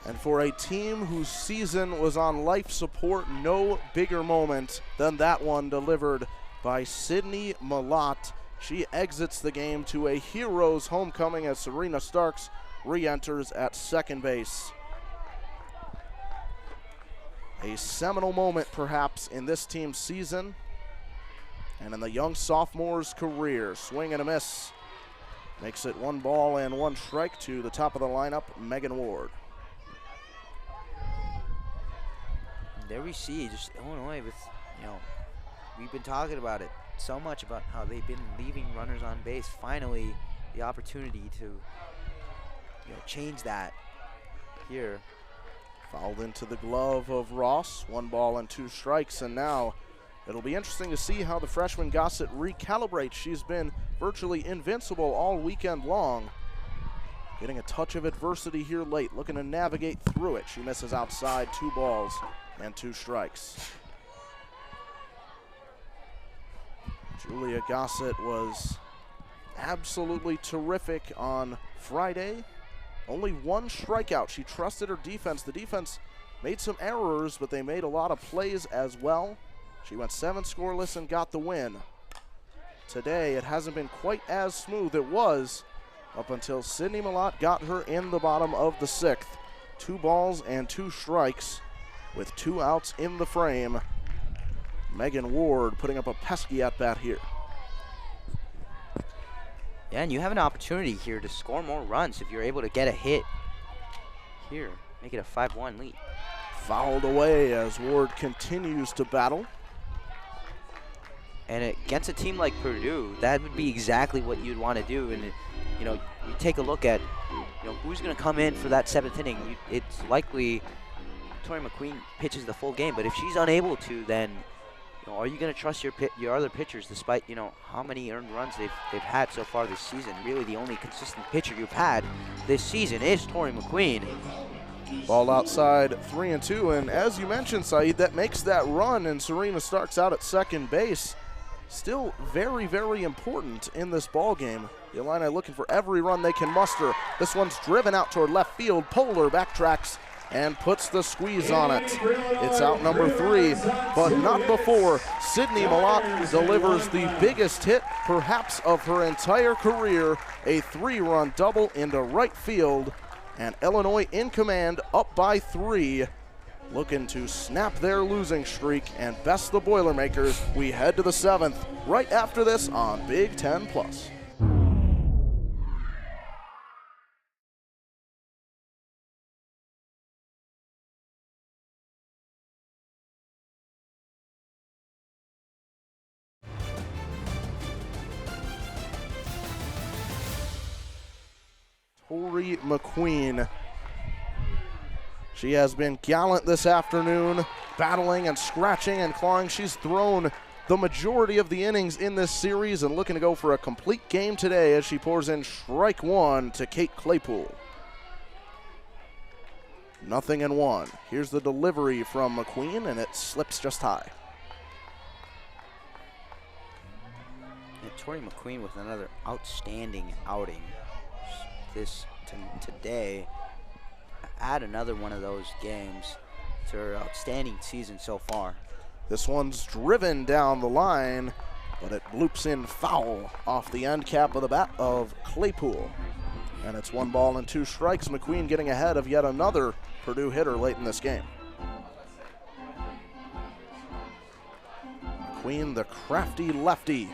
And for a team whose season was on life support, no bigger moment than that one delivered by Sydney Malott. She exits the game to a hero's homecoming as Serena Starks re-enters at second base. A seminal moment perhaps in this team's season and in the young sophomore's career. Swing and a miss. Makes it 1 ball and 1 strike to the top of the lineup, Megan Ward. There we see just Illinois with, we've been talking about it so much about how they've been leaving runners on base. Finally, the opportunity to, change that here. Fouled into the glove of Ross. 1 ball and 2 strikes, and now it'll be interesting to see how the freshman Gossett recalibrates. She's been virtually invincible all weekend long. Getting a touch of adversity here late, looking to navigate through it. She misses outside, 2 balls and 2 strikes. Julia Gossett was absolutely terrific on Friday. Only 1 strikeout. She trusted her defense. The defense made some errors, but they made a lot of plays as well. She went 7 scoreless and got the win. Today, it hasn't been quite as smooth. It was up until Sydney Malott got her in the bottom of the 6th. 2 balls and 2 strikes with 2 outs in the frame. Megan Ward putting up a pesky at-bat here. Yeah, and you have an opportunity here to score more runs if you're able to get a hit here. Make it a 5-1 lead. Fouled away as Ward continues to battle. And against a team like Purdue, that would be exactly what you'd want to do. And, you take a look at, who's going to come in for that 7th inning. It's likely Tori McQueen pitches the full game, but if she's unable to, then are you going to trust your other pitchers despite how many earned runs they've had so far this season? Really, the only consistent pitcher you've had this season is Tori McQueen. Ball outside, 3-2, and as you mentioned, Saeed, that makes that run, and Serena Starks out at second base. Still very, very important in this ball game. The Illini looking for every run they can muster. This one's driven out toward left field. Polar backtracks and puts the squeeze on it. It's out number 3, but not before Sydney Malott delivers the biggest hit perhaps of her entire career, a 3-run double into right field, and Illinois in command, up by 3, looking to snap their losing streak and best the Boilermakers. We head to the 7th right after this on Big Ten Plus. Tori McQueen. She has been gallant this afternoon, battling and scratching and clawing. She's thrown the majority of the innings in this series and looking to go for a complete game today as she pours in strike one to Kate Claypool. 0-1. Here's the delivery from McQueen, and it slips just high. And Tori McQueen with another outstanding outing today. Add another one of those games to her outstanding season so far. This one's driven down the line, but it bloops in foul off the end cap of the bat of Claypool. And it's 1 ball and 2 strikes. McQueen getting ahead of yet another Purdue hitter late in this game. McQueen, the crafty lefty,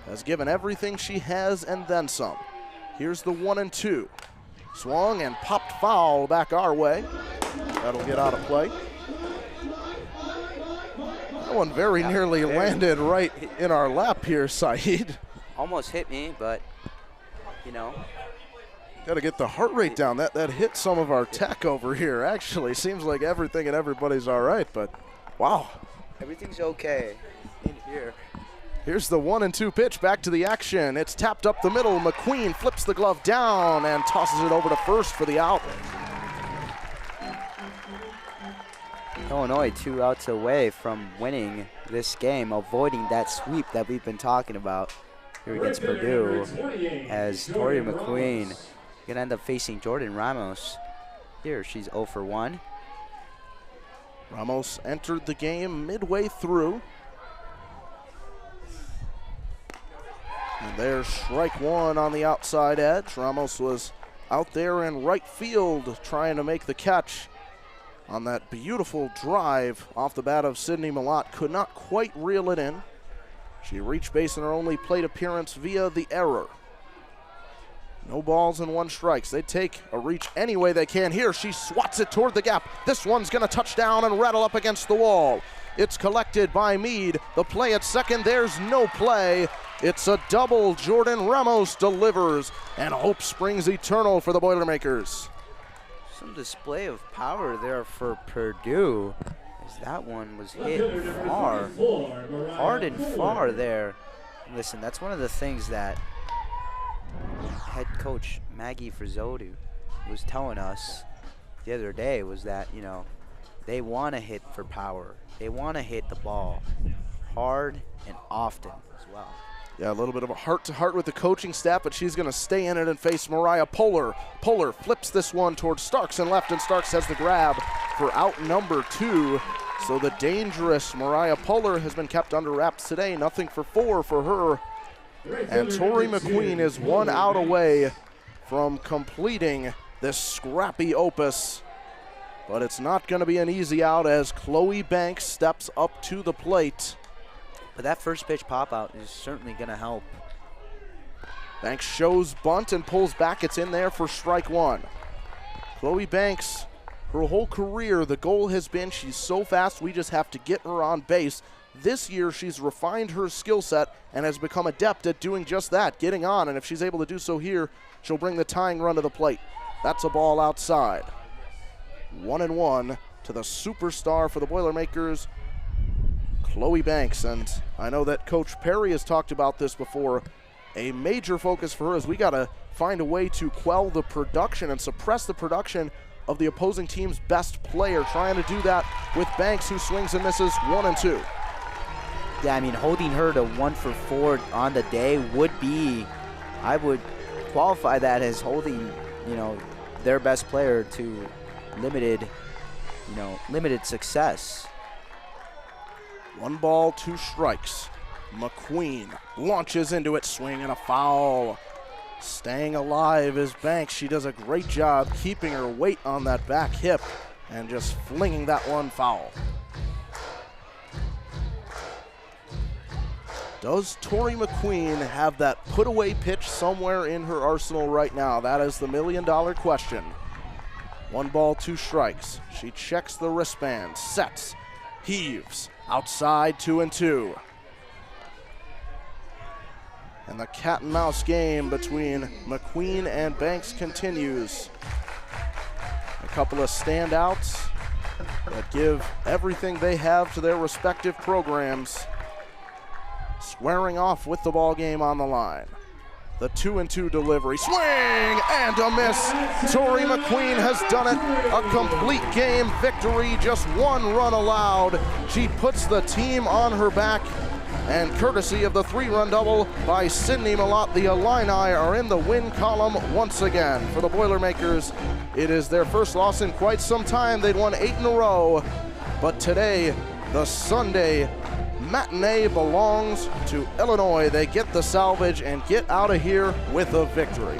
has given everything she has and then some. Here's the 1-2. Swung and popped foul back our way. That'll get out of play. That one very nearly landed right in our lap here, Saeed. Almost hit me, but, you know. Got to get the heart rate down. That hit some of our tech over here. Actually, seems like everything and everybody's all right, but wow. Everything's okay in here. Here's the 1-2 pitch, back to the action. It's tapped up the middle. McQueen flips the glove down and tosses it over to first for the out. Illinois 2 outs away from winning this game, avoiding that sweep that we've been talking about here against Purdue, as Tori McQueen gonna end up facing Jordan Ramos. Here, she's 0 for 1. Ramos entered the game midway through. And there's strike one on the outside edge. Ramos was out there in right field trying to make the catch on that beautiful drive off the bat of Sydney Malott. Could not quite reel it in. She reached base in her only plate appearance via the error. No balls and 1 strikes. They take a reach any way they can. Here, she swats it toward the gap. This one's going to touch down and rattle up against the wall. It's collected by Meade. The play at second, there's no play. It's a double. Jordan Ramos delivers, and hope springs eternal for the Boilermakers. Some display of power there for Purdue, as that one was hit far, hard and far there. Listen, that's one of the things that head coach Maggie Frizzodu was telling us the other day, was that, you know, they want to hit for power. They want to hit the ball hard and often as well. Yeah, a little bit of a heart-to-heart with the coaching staff, but she's going to stay in it and face Mariah Poehler. Poehler flips this one towards Starks and left, and Starks has the grab for out number 2. So the dangerous Mariah Poehler has been kept under wraps today. 0-for-4 for her. And Tori McQueen is 1 out away from completing this scrappy opus. But it's not going to be an easy out as Chloe Banks steps up to the plate. But that first pitch pop-out is certainly going to help. Banks shows bunt and pulls back. It's in there for strike 1. Chloe Banks, her whole career, the goal has been she's so fast, we just have to get her on base. This year, she's refined her skill set and has become adept at doing just that, getting on. And if she's able to do so here, she'll bring the tying run to the plate. That's a ball outside. 1-1 to the superstar for the Boilermakers, Chloe Banks. And I know that Coach Perry has talked about this before. A major focus for her is we got to find a way to quell the production and suppress the production of the opposing team's best player. Trying to do that with Banks, who swings and misses 1-2. Yeah, I mean, holding her to 1-for-4 on the day would be, I would qualify that as holding, you know, their best player to limited success. 1 ball, 2 strikes. McQueen launches into it, swing and a foul. Staying alive is Banks. She does a great job keeping her weight on that back hip and just flinging that one foul. Does Tori McQueen have that put-away pitch somewhere in her arsenal right now? That is the million-dollar question. 1 ball, 2 strikes. She checks the wristband, sets, heaves, outside 2-2. And the cat-and-mouse game between McQueen and Banks continues. A couple of standouts that give everything they have to their respective programs. squaring off with the ball game on the line. The 2-2 delivery, swing and a miss. Tori McQueen has done it. A complete game victory, just 1 run allowed. She puts the team on her back, and courtesy of the 3-run double by Sydney Malott, the Illini are in the win column once again. For the Boilermakers, it is their first loss in quite some time. They'd won 8 in a row, but today, the Sunday matinee belongs to Illinois. They get the salvage and get out of here with a victory.